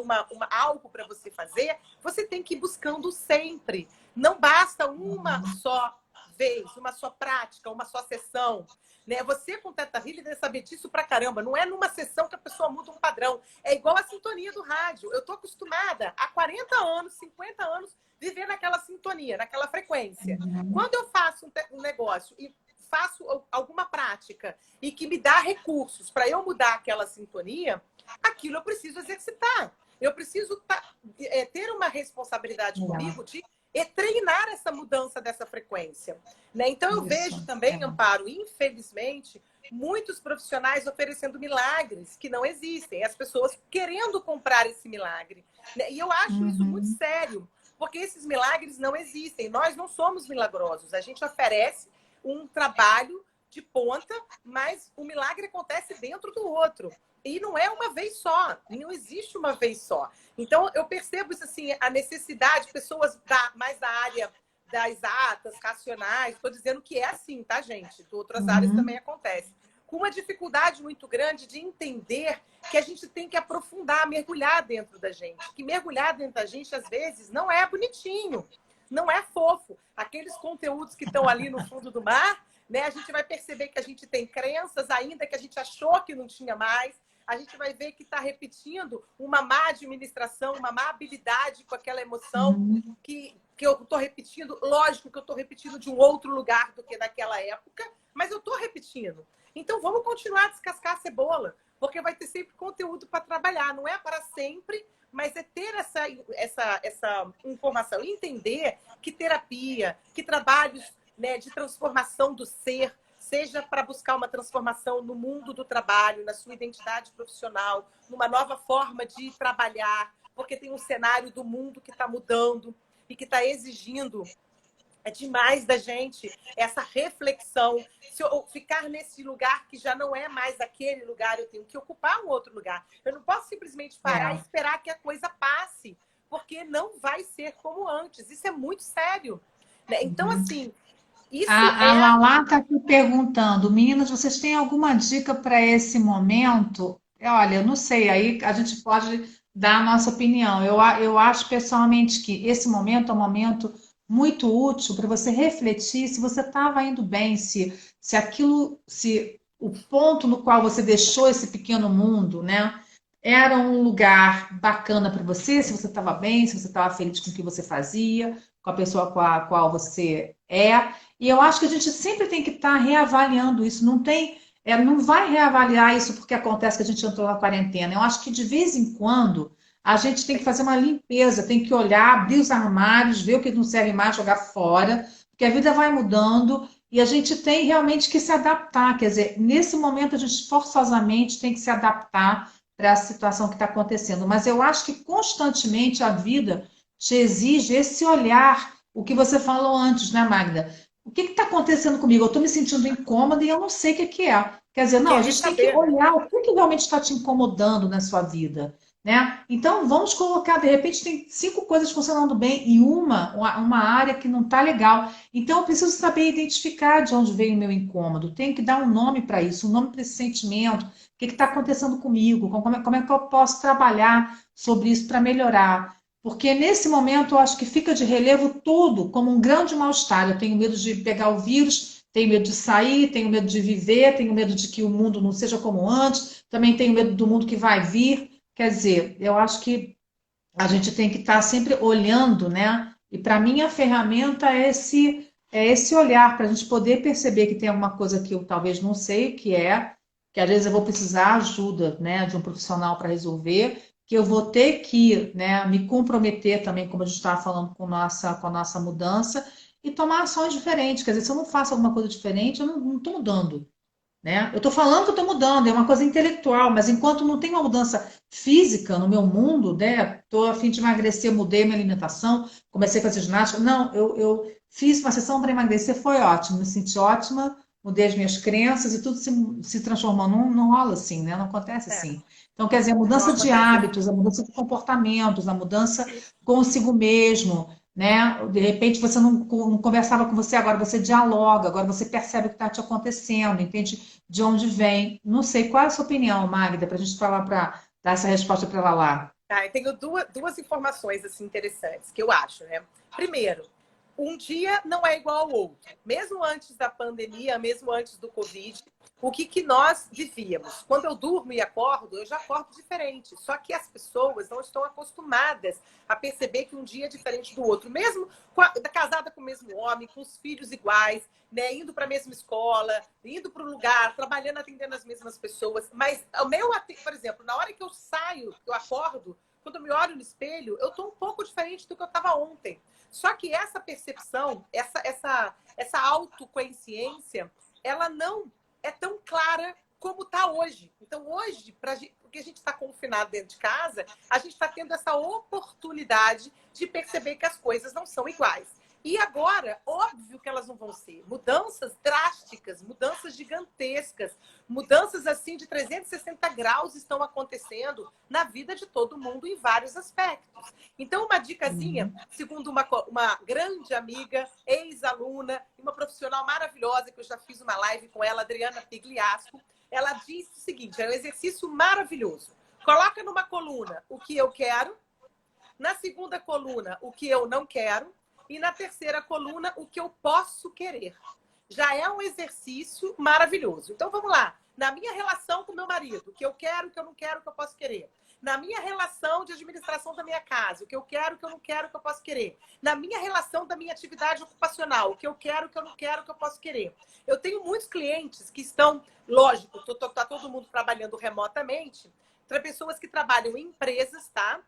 algo para você fazer, você tem que ir buscando sempre. Não basta uma só vez, uma só prática, uma só sessão. Né? Você com Teta Healing deve saber disso pra caramba. Não é numa sessão que a pessoa muda um padrão. É igual a sintonia do rádio. Eu tô acostumada há 40 anos, 50 anos, viver naquela sintonia, naquela frequência. Quando eu faço um negócio e faço alguma prática e que me dá recursos para eu mudar aquela sintonia, aquilo eu preciso exercitar. Eu preciso ter uma responsabilidade comigo de treinar essa mudança dessa frequência. Né? Então, eu vejo também, Amparo, infelizmente, muitos profissionais oferecendo milagres que não existem. As pessoas querendo comprar esse milagre. Né? E eu acho isso muito sério, porque esses milagres não existem. Nós não somos milagrosos. A gente oferece um trabalho de ponta, mas o milagre acontece dentro do outro. E não é uma vez só, não existe uma vez só. Então, eu percebo isso assim, a necessidade, pessoas mais da área das exatas, racionais, estou dizendo que é assim, tá, gente? De outras áreas também acontece. Com uma dificuldade muito grande de entender que a gente tem que aprofundar, mergulhar dentro da gente. Que mergulhar dentro da gente, às vezes, não é bonitinho, não é fofo. Aqueles conteúdos que estão ali no fundo do mar, né? A gente vai perceber que a gente tem crenças ainda que a gente achou que não tinha mais. A gente vai ver que está repetindo uma má administração, uma má habilidade com aquela emoção que eu estou repetindo. Lógico que eu estou repetindo de um outro lugar do que daquela época, mas eu estou repetindo. Então, vamos continuar a descascar a cebola, porque vai ter sempre conteúdo para trabalhar. Não é para sempre, mas é ter essa informação e entender que terapia, que trabalhos, né, de transformação do ser, seja para buscar uma transformação no mundo do trabalho, na sua identidade profissional, numa nova forma de trabalhar, porque tem um cenário do mundo que está mudando e que está exigindo demais da gente essa reflexão. Se eu ficar nesse lugar que já não é mais aquele lugar, eu tenho que ocupar um outro lugar. Eu não posso simplesmente parar e esperar que a coisa passe, porque não vai ser como antes. Isso é muito sério. Né? Então, assim... A Lala está aqui perguntando, meninas, vocês têm alguma dica para esse momento? Olha, eu não sei, aí a gente pode dar a nossa opinião. Eu acho pessoalmente que esse momento é um momento muito útil para você refletir se você estava indo bem, se o ponto no qual você deixou esse pequeno mundo, né, era um lugar bacana para você, se você estava bem, se você estava feliz com o que você fazia, com a pessoa com a qual você é. E eu acho que a gente sempre tem que estar reavaliando isso. Não tem não vai reavaliar isso porque acontece que a gente entrou na quarentena. Eu acho que de vez em quando a gente tem que fazer uma limpeza, tem que olhar, abrir os armários, ver o que não serve mais, jogar fora, porque a vida vai mudando e a gente tem realmente que se adaptar. Quer dizer, nesse momento a gente forçosamente tem que se adaptar para a situação que está acontecendo. Mas eu acho que constantemente a vida te exige esse olhar, o que você falou antes, né, Magda? O que está acontecendo comigo? Eu estou me sentindo incômoda e eu não sei o que que é. Quer dizer, não, a Querer gente tem que saber, né? olhar o que que realmente está te incomodando na sua vida, né? Então, vamos colocar, de repente, tem 5 coisas funcionando bem e uma área que não está legal. Então, eu preciso saber identificar de onde veio o meu incômodo. Tenho que dar um nome para isso, um nome para esse sentimento. O que está acontecendo comigo? Como é que eu posso trabalhar sobre isso para melhorar? Porque nesse momento eu acho que fica de relevo tudo como um grande mal-estar. Eu tenho medo de pegar o vírus, tenho medo de sair, tenho medo de viver, tenho medo de que o mundo não seja como antes, também tenho medo do mundo que vai vir. Quer dizer, eu acho que a gente tem que estar sempre olhando, né? E para mim a ferramenta é esse olhar, para a gente poder perceber que tem alguma coisa que eu talvez não sei o que às vezes eu vou precisar ajuda, né, de um profissional para resolver, que eu vou ter que, né, me comprometer também, como a gente estava falando com a nossa mudança, e tomar ações diferentes. Quer dizer, se eu não faço alguma coisa diferente, eu não estou mudando. Né? Eu estou falando que eu estou mudando, é uma coisa intelectual, mas enquanto não tem uma mudança física no meu mundo, né? Estou a fim de emagrecer, mudei minha alimentação, comecei a fazer ginástica. Não, eu fiz uma sessão para emagrecer, foi ótimo, me senti ótima, mudei as minhas crenças e tudo se transformou. Não rola assim, né? Não acontece É, assim. Então, quer dizer, a não mudança de acontece hábitos, assim. a mudança de comportamentos, a mudança consigo mesmo, né? De repente você não conversava com você, agora você dialoga, agora você percebe o que está te acontecendo, entende de onde vem. Não sei, qual é a sua opinião, Magda, para a gente falar, para dar essa resposta para ela lá. Tá, eu tenho duas informações assim, interessantes que eu acho, né? Primeiro, um dia não é igual ao outro. Mesmo antes da pandemia, mesmo antes do Covid, o que nós vivíamos? Quando eu durmo e acordo, eu já acordo diferente. Só que as pessoas não estão acostumadas a perceber que um dia é diferente do outro. Mesmo casada com o mesmo homem, com os filhos iguais, né, indo para a mesma escola, indo para o lugar, trabalhando, atendendo as mesmas pessoas. Mas o meu, por exemplo, na hora que eu saio, eu acordo, quando eu me olho no espelho, eu estou um pouco diferente do que eu estava ontem. Só que essa percepção, essa autoconsciência, ela não é tão clara como está hoje. Então, hoje, porque a gente está confinado dentro de casa, a gente está tendo essa oportunidade de perceber que as coisas não são iguais. E agora, óbvio que elas não vão ser. Mudanças drásticas, mudanças gigantescas, mudanças assim de 360 graus estão acontecendo na vida de todo mundo em vários aspectos. Então, uma dicasinha, segundo uma grande amiga, ex-aluna, uma profissional maravilhosa, que eu já fiz uma live com ela, Adriana Pigliasco, ela disse o seguinte, é um exercício maravilhoso. Coloca numa coluna o que eu quero, na segunda coluna o que eu não quero, e na terceira coluna, o que eu posso querer. Já é um exercício maravilhoso. Então, vamos lá. Na minha relação com meu marido, o que eu quero, o que eu não quero, o que eu posso querer. Na minha relação de administração da minha casa, o que eu quero, o que eu não quero, o que eu posso querer. Na minha relação da minha atividade ocupacional, o que eu quero, o que eu não quero, o que eu posso querer. Eu tenho muitos clientes que estão, lógico, tá todo mundo trabalhando remotamente, para pessoas que trabalham em empresas, tá?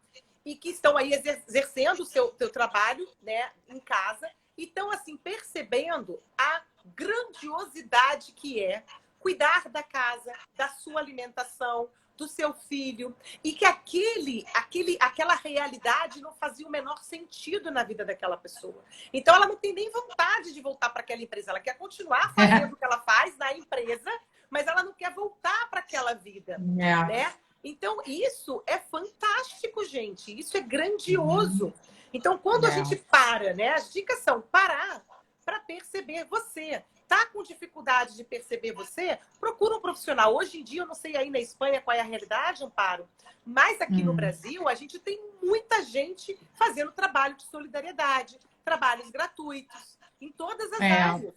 E que estão aí exercendo o seu trabalho, né, em casa, e estão, assim, percebendo a grandiosidade que é cuidar da casa, da sua alimentação, do seu filho, e que aquela realidade não fazia o menor sentido na vida daquela pessoa. Então, ela não tem nem vontade de voltar para aquela empresa, ela quer continuar fazendo o que ela faz na empresa, mas ela não quer voltar para aquela vida, né? Então, isso é fantástico, gente. Isso é grandioso. Então, quando a gente para, né? As dicas são parar para perceber você. Tá com dificuldade de perceber você? Procura um profissional. Hoje em dia, eu não sei aí na Espanha qual é a realidade, Amparo, mas aqui no Brasil, a gente tem muita gente fazendo trabalho de solidariedade, trabalhos gratuitos, em todas as áreas.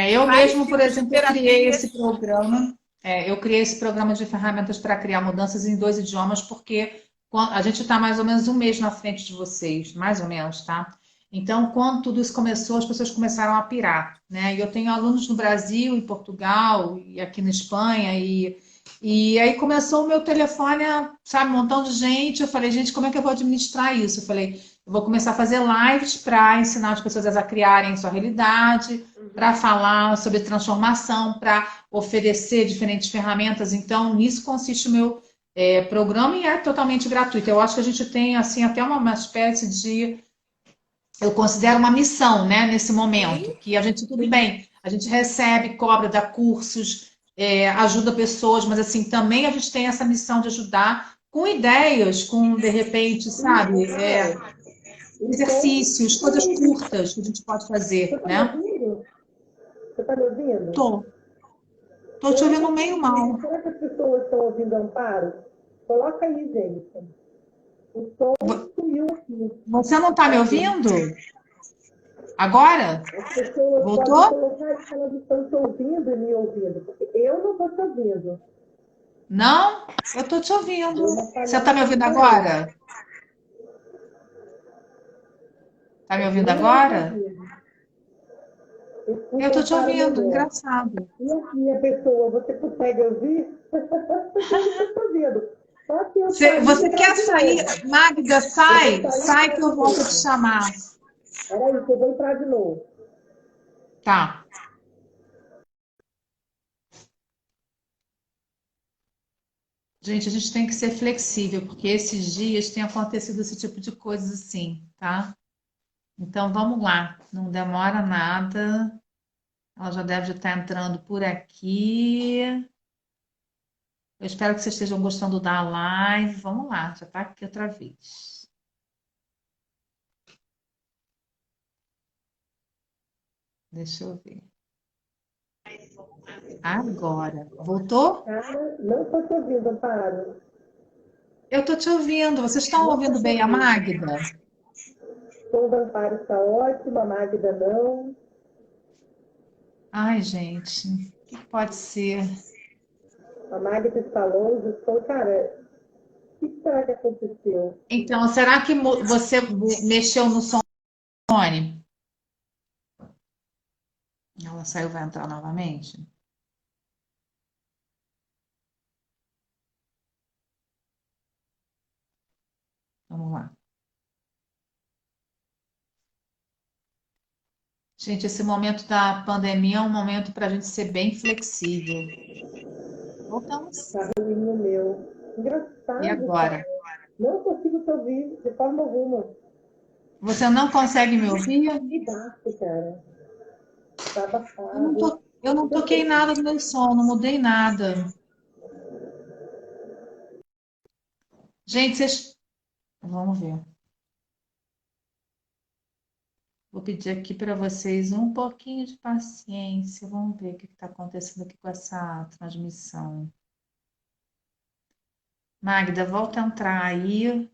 Eu mesmo, por exemplo, criei esse programa. Eu criei esse programa de ferramentas para criar mudanças em 2 idiomas, porque a gente está mais ou menos um mês na frente de vocês, mais ou menos, tá? Então, quando tudo isso começou, as pessoas começaram a pirar, né? E eu tenho alunos no Brasil, em Portugal e aqui na Espanha, e aí começou o meu telefone, sabe, um montão de gente. Eu falei, gente, como é que eu vou administrar isso? Eu falei, eu vou começar a fazer lives para ensinar as pessoas a criarem sua realidade, para falar sobre transformação, para oferecer diferentes ferramentas. Então, nisso consiste o meu programa e é totalmente gratuito. Eu acho que a gente tem, assim, até uma espécie de eu considero uma missão, né, nesse momento, que a gente, tudo bem, a gente recebe, cobra, dá cursos, ajuda pessoas, mas assim, também a gente tem essa missão de ajudar com ideias, com, de repente, sabe, exercícios, coisas curtas que a gente pode fazer, né? Você está me ouvindo? Tô te ouvindo meio mal. Será que as pessoas estão ouvindo Amparo? Coloca aí, gente. O som sumiu aqui. Você não está me ouvindo? Agora? As pessoas Voltou? podem colocar que elas estão te ouvindo e me ouvindo. Porque eu não estou te ouvindo. Não? Eu estou te ouvindo. Você está me ouvindo agora? Está me ouvindo agora? Eu estou te ouvindo, engraçado. E aqui a pessoa, você consegue ouvir? Eu estou ouvindo. Você quer sair? Magda, sai que eu volto te chamar. Peraí, que eu vou entrar de novo. Tá. Gente, a gente tem que ser flexível, porque esses dias tem acontecido esse tipo de coisas assim, tá? Então vamos lá, não demora nada. Ela já deve estar entrando por aqui. Eu espero que vocês estejam gostando da live. Vamos lá, já está aqui outra vez. Deixa eu ver. Agora. Voltou? Cara, não estou te ouvindo, Amparo. Eu estou te ouvindo. Vocês estão ouvindo bem a Magda? O som da Amparo está ótimo, a Magda não. Ai, gente, o que pode ser? A Magda está longe, o som, cara, o que será que aconteceu? Então, será que você mexeu no som? Ela saiu, vai entrar novamente? Vamos lá. Gente, esse momento da pandemia é um momento para a gente ser bem flexível. Voltamos. Está ruim o meu. Engraçado. E agora? Cara. Não consigo te ouvir de forma alguma. Você não consegue me ouvir? Que baixo, cara. Está abafado. Eu não toquei nada no meu som, não mudei nada. Gente, vocês... Vamos ver. Vou pedir aqui para vocês um pouquinho de paciência. Vamos ver o que está acontecendo aqui com essa transmissão. Magda, volta a entrar aí,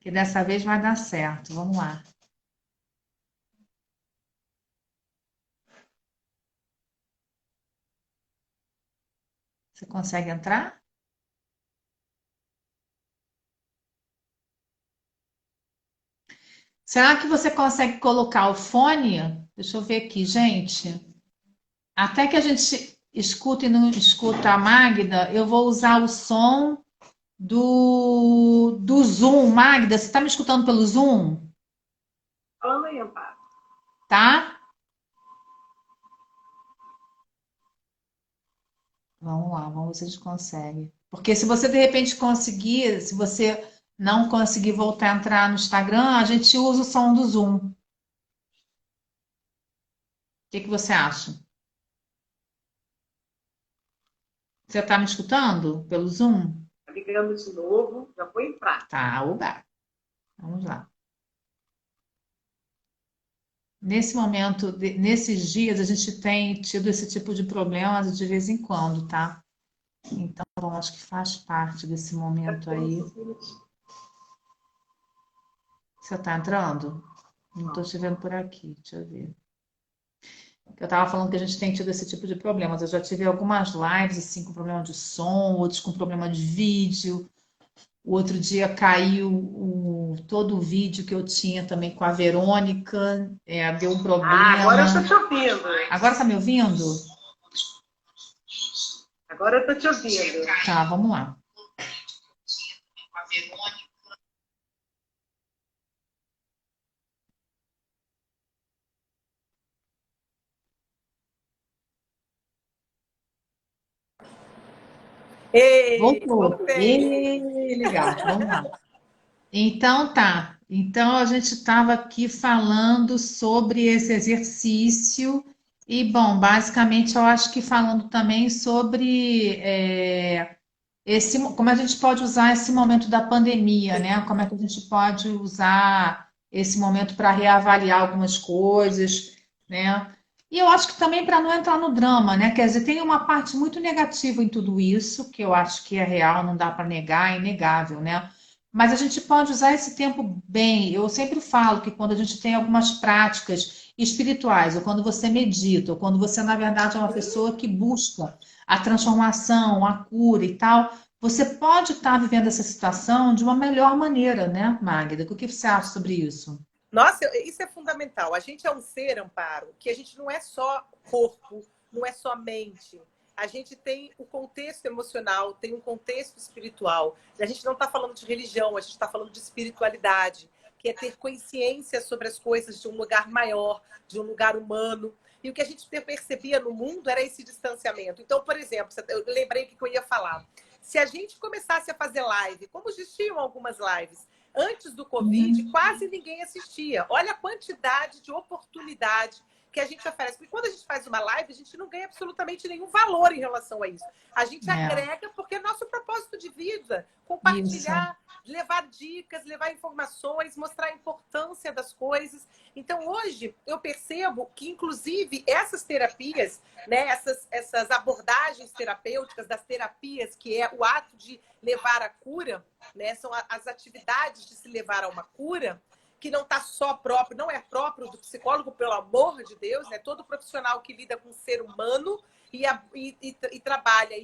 que dessa vez vai dar certo. Vamos lá. Você consegue entrar? Será que você consegue colocar o fone? Deixa eu ver aqui, gente. Até que a gente escuta e não escuta a Magda, eu vou usar o som do Zoom. Magda, você está me escutando pelo Zoom? Falando aí, Amparo. Tá? Vamos lá, vamos ver se a gente consegue. Porque se você de repente conseguir, se você não conseguir voltar a entrar no Instagram, a gente usa o som do Zoom. O que você acha? Você está me escutando pelo Zoom? Tá ligando de novo, já vou entrar. Tá, oba. Vamos lá. Nesse momento, nesses dias, a gente tem tido esse tipo de problemas de vez em quando, tá? Então, eu acho que faz parte desse momento aí. Você tá entrando? Não tô te vendo por aqui, deixa eu ver. Eu tava falando que a gente tem tido esse tipo de problemas. Eu já tive algumas lives, assim, com problema de som, outros com problema de vídeo. O outro dia caiu todo o vídeo que eu tinha também com a Verônica, deu um Agora eu problema. estou te ouvindo. Agora tá me ouvindo? Agora eu estou te ouvindo. Tá, vamos lá. Ei, Voltou. voltei. Legal, vamos lá. Então tá. Então a gente estava aqui falando sobre esse exercício e, bom, basicamente eu acho que falando também sobre como a gente pode usar esse momento da pandemia, né? Como é que a gente pode usar esse momento para reavaliar algumas coisas, né? E eu acho que também para não entrar no drama, né? Quer dizer, tem uma parte muito negativa em tudo isso, que eu acho que é real, não dá para negar, é inegável, né? Mas a gente pode usar esse tempo bem. Eu sempre falo que quando a gente tem algumas práticas espirituais, ou quando você medita, ou quando você, na verdade, é uma pessoa que busca a transformação, a cura e tal, você pode estar vivendo essa situação de uma melhor maneira, né, Magda? O que você acha sobre isso? Nossa, isso é fundamental. A gente é um ser, Amparo, que a gente não é só corpo, não é só mente. A gente tem o contexto emocional, tem um contexto espiritual. A gente não está falando de religião, a gente está falando de espiritualidade, que é ter consciência sobre as coisas de um lugar maior, de um lugar humano. E o que a gente percebia no mundo era esse distanciamento. Então, por exemplo, eu lembrei o que eu ia falar. Se a gente começasse a fazer live, como existiam algumas lives, antes do Covid, quase ninguém assistia. Olha a quantidade de oportunidade que a gente oferece. Porque quando a gente faz uma live, a gente não ganha absolutamente nenhum valor em relação a isso. A gente agrega porque é nosso propósito de vida. Compartilhar, levar dicas, levar informações, mostrar a importância das coisas. Então, hoje, eu percebo que, inclusive, essas terapias, né, essas abordagens terapêuticas, das terapias, que é o ato de levar a cura, né, são as atividades de se levar a uma cura, que não está só próprio, não é próprio do psicólogo, pelo amor de Deus, né? Todo profissional que lida com o ser humano e trabalha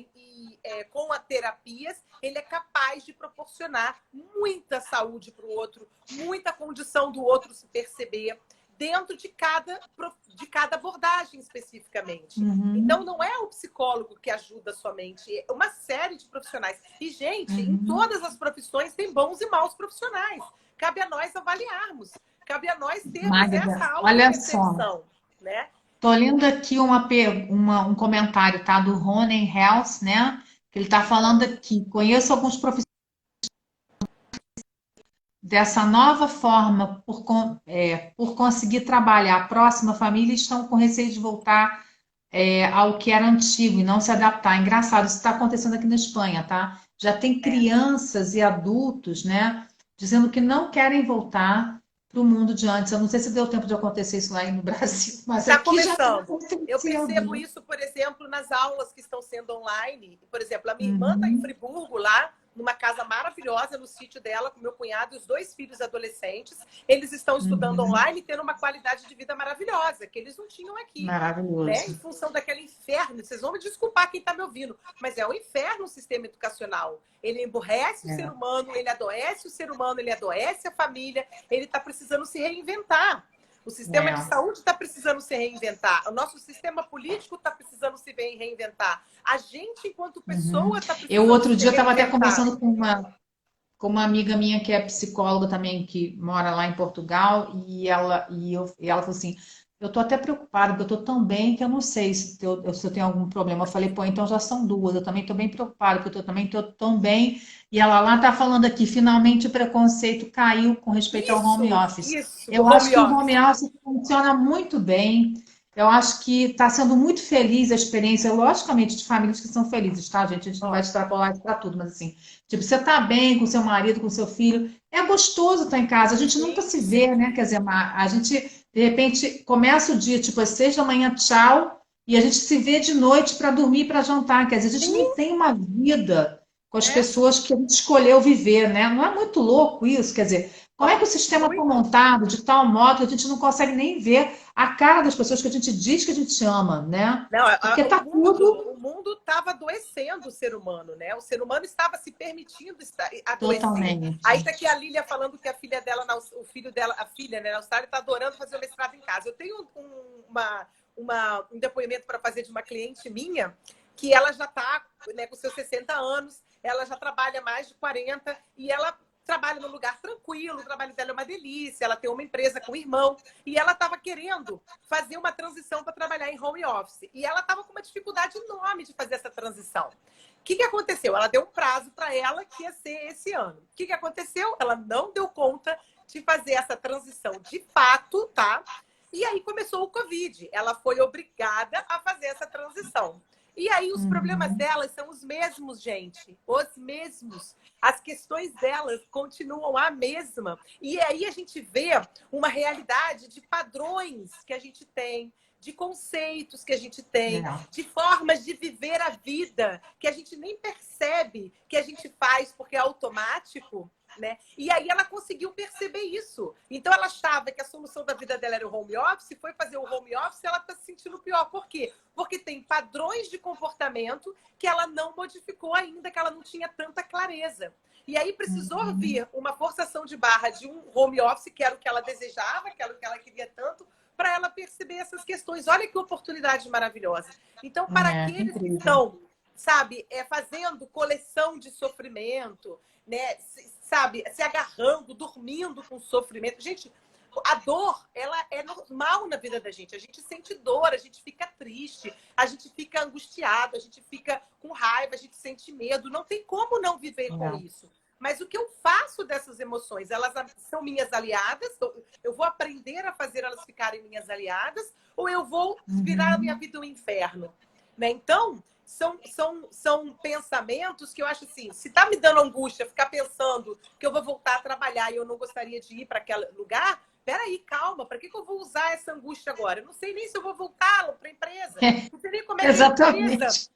com a terapias, ele é capaz de proporcionar muita saúde para o outro, muita condição do outro se perceber dentro de cada abordagem especificamente. Então, não é o psicólogo que ajuda somente, é uma série de profissionais. E, gente, em todas as profissões tem bons e maus profissionais. Cabe a nós avaliarmos, cabe a nós termos Magda, essa olha autopercepção, só. né? Tô lendo aqui um comentário, tá, do Ronen Health, né? Que ele está falando aqui. Conheço alguns profissionais dessa nova forma por conseguir trabalhar a próxima família estão com receio de voltar ao que era antigo e não se adaptar. Engraçado, isso está acontecendo aqui na Espanha, tá? Já tem crianças e adultos, né, dizendo que não querem voltar para o mundo de antes. Eu não sei se deu tempo de acontecer isso lá no Brasil, mas Está aqui já está começando. acontecendo. Eu percebo isso, por exemplo, nas aulas que estão sendo online. Por exemplo, a minha irmã está em Friburgo, lá, numa casa maravilhosa, no sítio dela, com meu cunhado e os 2 filhos adolescentes. Eles estão estudando online e tendo uma qualidade de vida maravilhosa, que eles não tinham aqui. Maravilhoso. Né? Em função daquele inferno. Vocês vão me desculpar quem está me ouvindo, mas é um inferno o sistema educacional. Ele emburrece o ser humano, ele adoece o ser humano, ele adoece a família, ele está precisando se reinventar. O sistema de saúde está precisando se reinventar. O nosso sistema político está precisando se reinventar. A gente, enquanto pessoa, está precisando Eu, outro se dia, estava até reinventar. conversando com uma amiga minha que é psicóloga também, que mora lá em Portugal, e ela falou assim, eu tô até preocupada, porque eu tô tão bem que eu não sei se eu tenho algum problema. Eu falei, pô, então já são 2, eu também tô bem preocupada, porque eu também tô tão bem. E ela lá tá falando aqui, finalmente o preconceito caiu com respeito ao home office. Eu acho que o home office funciona muito bem. Eu acho que está sendo muito feliz a experiência, logicamente, de famílias que são felizes, tá, gente? A gente não vai extrapolar isso para tudo, mas assim, tipo, você tá bem com seu marido, com seu filho, é gostoso estar em casa, a gente nunca se vê, né? Quer dizer, a gente, de repente, começa o dia, tipo, às 6 da manhã, tchau, e a gente se vê de noite para dormir, para jantar, quer dizer, a gente não tem uma vida com as pessoas que a gente escolheu viver, né? Não é muito louco isso? Quer dizer, Como é que o sistema está montado de tal modo que a gente não consegue nem ver a cara das pessoas que a gente diz que a gente ama, né? Não, Porque tá tudo o mundo estava adoecendo o ser humano, né? O ser humano estava se permitindo adoecer. totalmente. Aí tá aqui a Lília falando que a filha dela, o filho dela, a filha, né, na Austrália, está adorando fazer o mestrado em casa. Eu tenho um depoimento para fazer de uma cliente minha, que ela já está, né, com seus 60 anos, ela já trabalha mais de 40 e ela trabalha num lugar tranquilo, o trabalho dela é uma delícia, ela tem uma empresa com o irmão, e ela estava querendo fazer uma transição para trabalhar em home office. E ela estava com uma dificuldade enorme de fazer essa transição. O que aconteceu? Ela deu um prazo para ela que ia ser esse ano. O que aconteceu? Ela não deu conta de fazer essa transição de fato, tá? E aí começou o Covid. Ela foi obrigada a fazer essa transição. E aí os problemas delas são os mesmos, gente. Os mesmos. As questões delas continuam a mesma. E aí a gente vê uma realidade de padrões que a gente tem, de conceitos que a gente tem, de formas de viver a vida que a gente nem percebe que a gente faz porque é automático, né? E aí ela conseguiu perceber isso. Então ela achava que a solução da vida dela era o home office, foi fazer o home office, ela está se sentindo pior. Por quê? Porque tem padrões de comportamento que ela não modificou ainda, que ela não tinha tanta clareza. E aí precisou vir uma forçação de barra de um home office, que era o que ela desejava, que era o que ela queria tanto, para ela perceber essas questões. Olha que oportunidade maravilhosa. Então, para aqueles que estão, sabe, fazendo coleção de sofrimento, né, sabe, se agarrando, dormindo com sofrimento. Gente, a dor, ela é normal na vida da gente. A gente sente dor, a gente fica triste, a gente fica angustiado, a gente fica com raiva, a gente sente medo. Não tem como não viver com isso. Mas o que eu faço dessas emoções? Elas são minhas aliadas? Eu vou aprender a fazer elas ficarem minhas aliadas? Ou eu vou virar a minha vida um inferno? Né? Então, são pensamentos que eu acho assim, se tá me dando angústia ficar pensando que eu vou voltar a trabalhar e eu não gostaria de ir para aquele lugar, peraí, calma, para que eu vou usar essa angústia agora? Eu não sei nem se eu vou voltar para a empresa. Não sei nem como é que é a empresa.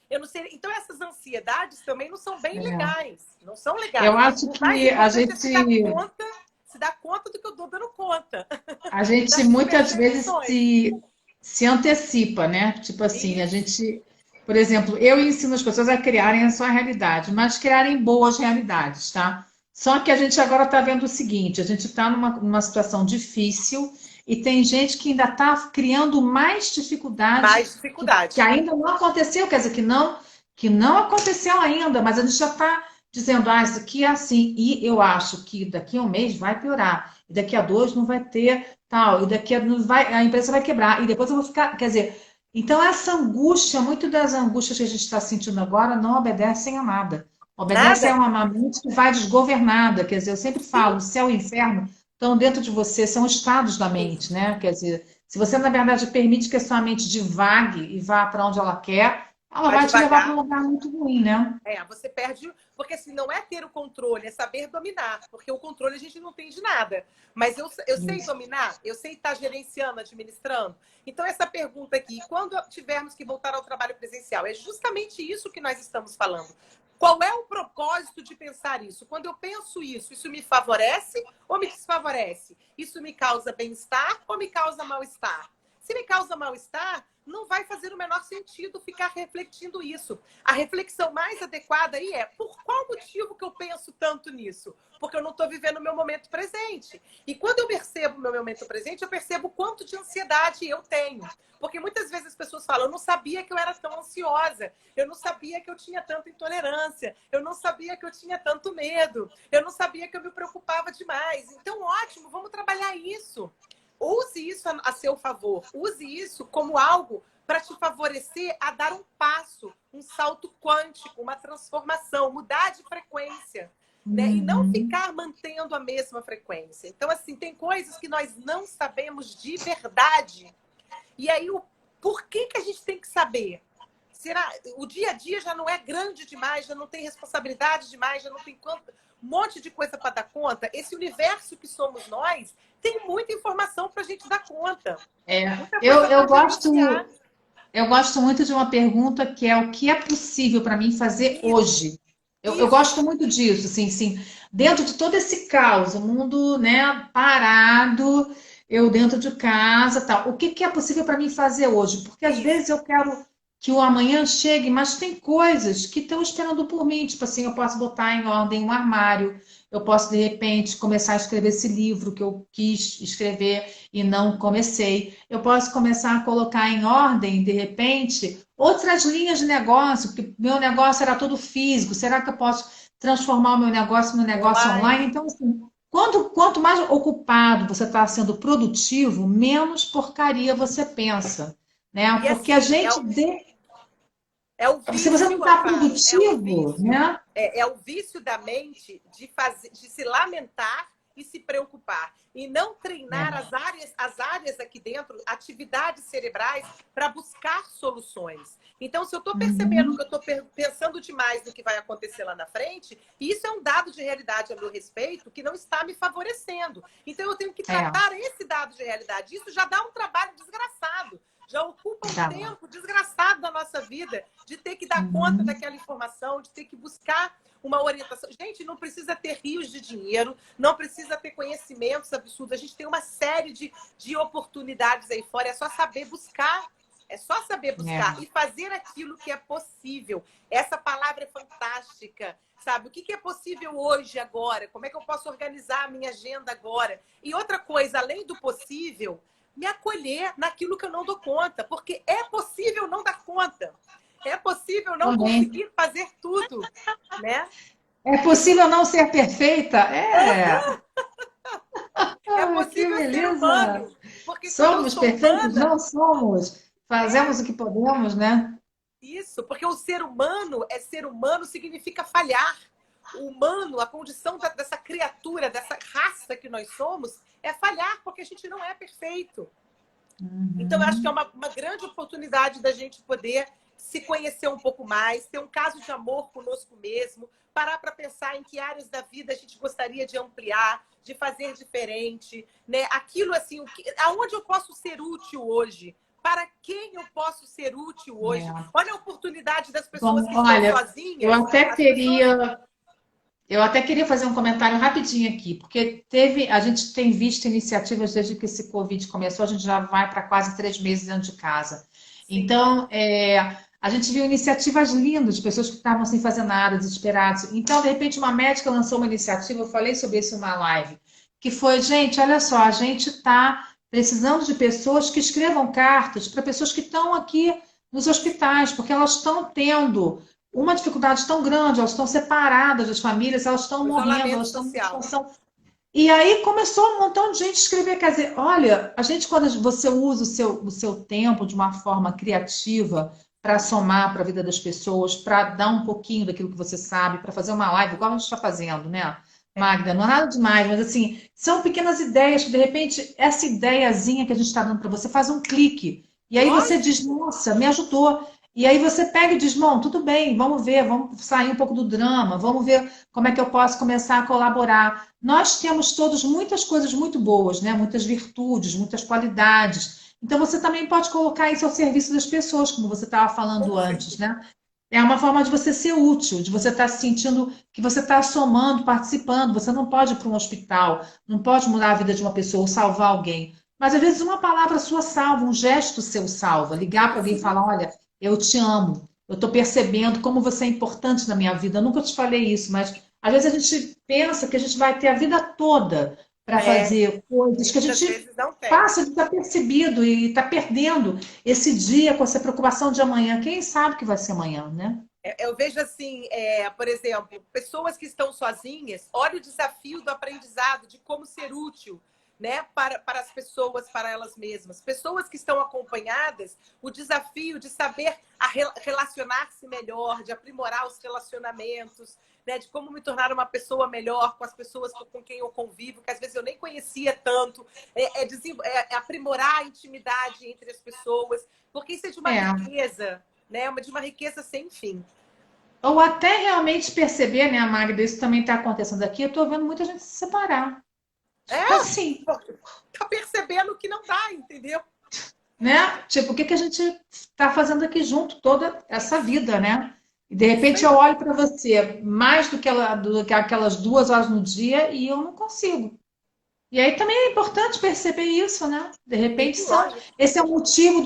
Eu não sei. Então, essas ansiedades também não são bem legais. Não são legais. Eu acho que a gente se dá conta do que eu estou dando conta. A gente muitas vezes se antecipa, né? Tipo assim, a gente, por exemplo, eu ensino as pessoas a criarem a sua realidade, mas criarem boas realidades, tá? Só que a gente agora está vendo o seguinte, a gente está numa situação difícil e tem gente que ainda está criando mais dificuldade. Que ainda não aconteceu, quer dizer, que não aconteceu ainda, mas a gente já está dizendo, isso aqui é assim, e eu acho que daqui a um mês vai piorar, e daqui a 2 não vai ter tal, e daqui a a empresa vai quebrar, e depois eu vou ficar, quer dizer, então essa angústia, muito das angústias que a gente está sentindo agora não obedecem a nada. Obedecem a uma mente que vai desgovernada, quer dizer, eu sempre falo, o céu e o inferno estão dentro de você, são estados da mente, né? Quer dizer, se você, na verdade, permite que a sua mente divague e vá para onde ela quer, ela vai te levar para um lugar muito ruim, né? Você perde... Porque assim, não é ter o controle, é saber dominar. Porque o controle a gente não tem de nada. Mas eu sei dominar, eu sei estar gerenciando, administrando. Então, essa pergunta aqui, quando tivermos que voltar ao trabalho presencial, é justamente isso que nós estamos falando. Qual é o propósito de pensar isso? Quando eu penso isso me favorece ou me desfavorece? Isso me causa bem-estar ou me causa mal-estar? Se me causa mal-estar, não vai fazer o menor sentido ficar refletindo isso. A reflexão mais adequada aí é por qual motivo que eu penso tanto nisso? Porque eu não estou vivendo o meu momento presente. E quando eu percebo o meu momento presente, eu percebo o quanto de ansiedade eu tenho. Porque muitas vezes as pessoas falam, eu não sabia que eu era tão ansiosa, eu não sabia que eu tinha tanta intolerância, eu não sabia que eu tinha tanto medo, eu não sabia que eu me preocupava demais. Então, ótimo, vamos trabalhar isso. Use isso a seu favor. Use isso como algo para te favorecer a dar um passo, um salto quântico, uma transformação, mudar de frequência. Né? E não ficar mantendo a mesma frequência. Então, assim, tem coisas que nós não sabemos de verdade. E aí, por que a gente tem que saber? Será? O dia a dia já não é grande demais, já não tem responsabilidade demais, já não tem um monte de coisa para dar conta. Esse universo que somos nós tem muita informação para a gente dar conta. Eu gosto muito de uma pergunta que é o que é possível para mim fazer hoje. Eu gosto muito disso, assim, sim. Dentro de todo esse caos, o mundo, né, parado, eu dentro de casa, tal. O que que é possível para mim fazer hoje? Porque às Isso. vezes eu quero que o amanhã chegue, mas tem coisas que estão esperando por mim. Tipo assim, eu posso botar em ordem um armário, eu posso, de repente, começar a escrever esse livro que eu quis escrever e não comecei. Eu posso começar a colocar em ordem, de repente, outras linhas de negócio, porque meu negócio era todo físico. Será que eu posso transformar o meu negócio no negócio Online. online? Então, assim, quanto mais ocupado você está sendo produtivo, menos porcaria você pensa, né? E Porque a assim, gente, é o se você não vício, está Amparo, é o produtivo, vício. né? É o vício da mente de se lamentar e se preocupar. E não treinar É. as áreas aqui dentro, atividades cerebrais, para buscar soluções. Então, se eu estou percebendo Uhum. que eu estou pensando demais no que vai acontecer lá na frente, isso é um dado de realidade a meu respeito que não está me favorecendo. Então, eu tenho que É, tratar esse dado de realidade. Isso já dá um trabalho desgraçado. Já ocupa um tá. tempo desgraçado da nossa vida de ter que dar conta Uhum. daquela informação, de ter que buscar uma orientação. Gente, não precisa ter rios de dinheiro, não precisa ter conhecimentos absurdos. A gente tem uma série de oportunidades aí fora, é só saber buscar. É só saber buscar É. e fazer aquilo que é possível. Essa palavra é fantástica, sabe? O que é possível hoje, agora? Como é que eu posso organizar a minha agenda agora? E outra coisa, além do possível, me acolher naquilo que eu não dou conta, porque é possível não dar conta. É possível não Também. conseguir fazer tudo, né? É possível não ser perfeita? É. É Ah, que possível ser beleza! humano, porque quando eu Somos sou perfeitos? humana, Não somos. Fazemos o que podemos, né? isso, porque o ser humano significa falhar. O humano, a condição dessa criatura, dessa raça que nós somos, é falhar, porque a gente não é perfeito. Então, eu acho que é Uhum. uma grande oportunidade da gente poder se conhecer um pouco mais, ter um caso de amor conosco mesmo, parar para pensar em que áreas da vida a gente gostaria de ampliar, de fazer diferente, né? Aquilo assim, aonde eu posso ser útil hoje? Para quem eu posso ser útil hoje? É. Olha a oportunidade das Bom, pessoas que estão olha, eu sozinhas, até as pessoas. queria, eu até queria fazer um comentário rapidinho aqui, porque a gente tem visto iniciativas desde que esse Covid começou, a gente já vai para quase 3 meses dentro de casa. Sim, Então, a gente viu iniciativas lindas de pessoas que estavam sem fazer nada, desesperados. Então, de repente, uma médica lançou uma iniciativa, eu falei sobre isso em uma live, que foi, gente, olha só, a gente está precisando de pessoas que escrevam cartas para pessoas que estão aqui nos hospitais, porque elas estão tendo uma dificuldade tão grande, elas estão separadas das famílias, elas estão o morrendo, isolamento elas estão numa social. situação. E aí começou um montão de gente a escrever, quer dizer, olha, a gente, quando você usa o seu tempo de uma forma criativa para somar para a vida das pessoas, para dar um pouquinho daquilo que você sabe, para fazer uma live, igual a gente está fazendo, né, É. Magda? Não é nada demais, mas assim, são pequenas ideias que, de repente, essa ideiazinha que a gente está dando para você faz um clique. E aí você diz, Lógico. nossa, me ajudou. E aí você pega e diz, bom, tudo bem, vamos ver, vamos sair um pouco do drama, vamos ver como é que eu posso começar a colaborar. Nós temos todos muitas coisas muito boas, né? Muitas virtudes, muitas qualidades. Então você também pode colocar isso ao serviço das pessoas, como você estava falando Com antes, certeza. né? É uma forma de você ser útil, de você estar se sentindo que você está somando, participando. Você não pode ir para um hospital, não pode mudar a vida de uma pessoa ou salvar alguém. Mas às vezes uma palavra sua salva, um gesto seu salva. Ligar para alguém e Sim. falar: olha, eu te amo, eu estou percebendo como você é importante na minha vida. Eu nunca te falei isso, mas às vezes a gente pensa que a gente vai ter a vida toda para É, fazer coisas e que a muitas gente vezes não tem. passa desapercebido e está perdendo esse dia com essa preocupação de amanhã. Quem sabe o que vai ser amanhã, né? Eu vejo assim, por exemplo, pessoas que estão sozinhas, olha o desafio do aprendizado, de como ser útil, né, para as pessoas, para elas mesmas. Pessoas que estão acompanhadas, o desafio de saber relacionar-se melhor, de aprimorar os relacionamentos, né, de como me tornar uma pessoa melhor com as pessoas com quem eu convivo, que às vezes eu nem conhecia tanto, é aprimorar a intimidade entre as pessoas, porque isso é de uma É. riqueza, né, de uma riqueza sem fim. Ou até realmente perceber, né, Magda, isso também está acontecendo aqui. Eu estou vendo muita gente se separar. Tipo É, assim, tá percebendo que não dá, entendeu? né? Tipo, o que que a gente está fazendo aqui junto toda essa Isso. vida, né? E de repente eu olho para você mais do que aquelas 2 horas no dia e eu não consigo. E aí também é importante perceber isso, né? De repente, esse é o motivo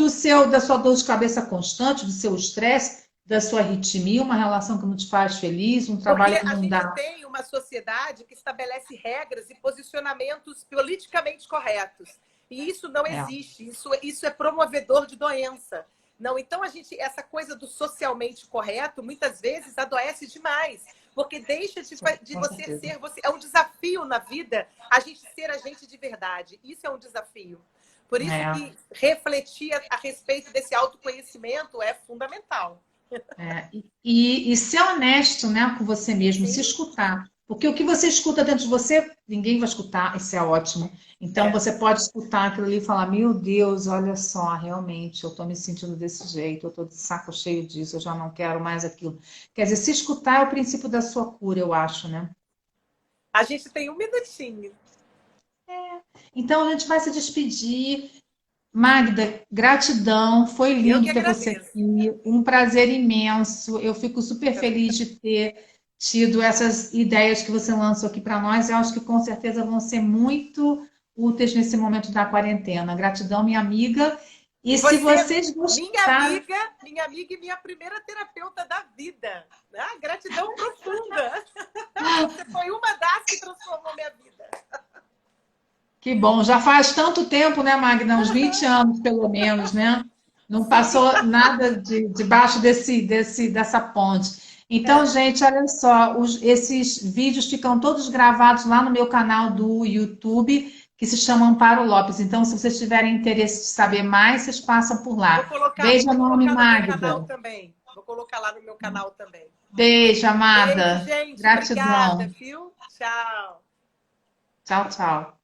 da sua dor de cabeça constante, do seu estresse, da sua arritmia, uma relação que não te faz feliz, um trabalho que Porque a não gente dá. tem uma sociedade que estabelece regras e posicionamentos politicamente corretos. E isso não existe. Isso é promovedor de doença. Não, então essa coisa do socialmente correto, muitas vezes adoece demais. Porque deixa de você ser você. É um desafio na vida a gente ser a gente de verdade. Isso é um desafio. Por isso que refletir a respeito desse autoconhecimento é fundamental. E ser honesto, né, com você mesmo, Sim. se escutar. Porque o que você escuta dentro de você, ninguém vai escutar, isso é ótimo. Então você pode escutar aquilo ali e falar, meu Deus, olha só, realmente, eu estou me sentindo desse jeito, eu estou de saco cheio disso, eu já não quero mais aquilo. Quer dizer, se escutar é o princípio da sua cura, eu acho, né? A gente tem 1 minutinho. Então a gente vai se despedir. Magda, gratidão, foi lindo ter você aqui, um prazer imenso. Eu fico super feliz de ter tido essas ideias que você lançou aqui para nós. Eu acho que com certeza vão ser muito úteis nesse momento da quarentena. Gratidão, minha amiga. E se vocês gostaram... Minha amiga e minha primeira terapeuta da vida. Né? Gratidão profunda. Você foi uma das que transformou minha vida. Que bom, já faz tanto tempo, né, Magda? Uns 20 anos, pelo menos, né? Não passou nada debaixo dessa ponte. Então, gente, olha só, esses vídeos ficam todos gravados lá no meu canal do YouTube, que se chama Amparo Lopes. Então, se vocês tiverem interesse de saber mais, vocês passam por lá. Beijo enorme, Magda. Vou colocar lá no meu canal também. Beijo, amada. Beijo, gente. Gratidão. Obrigada, viu? Tchau. Tchau, tchau.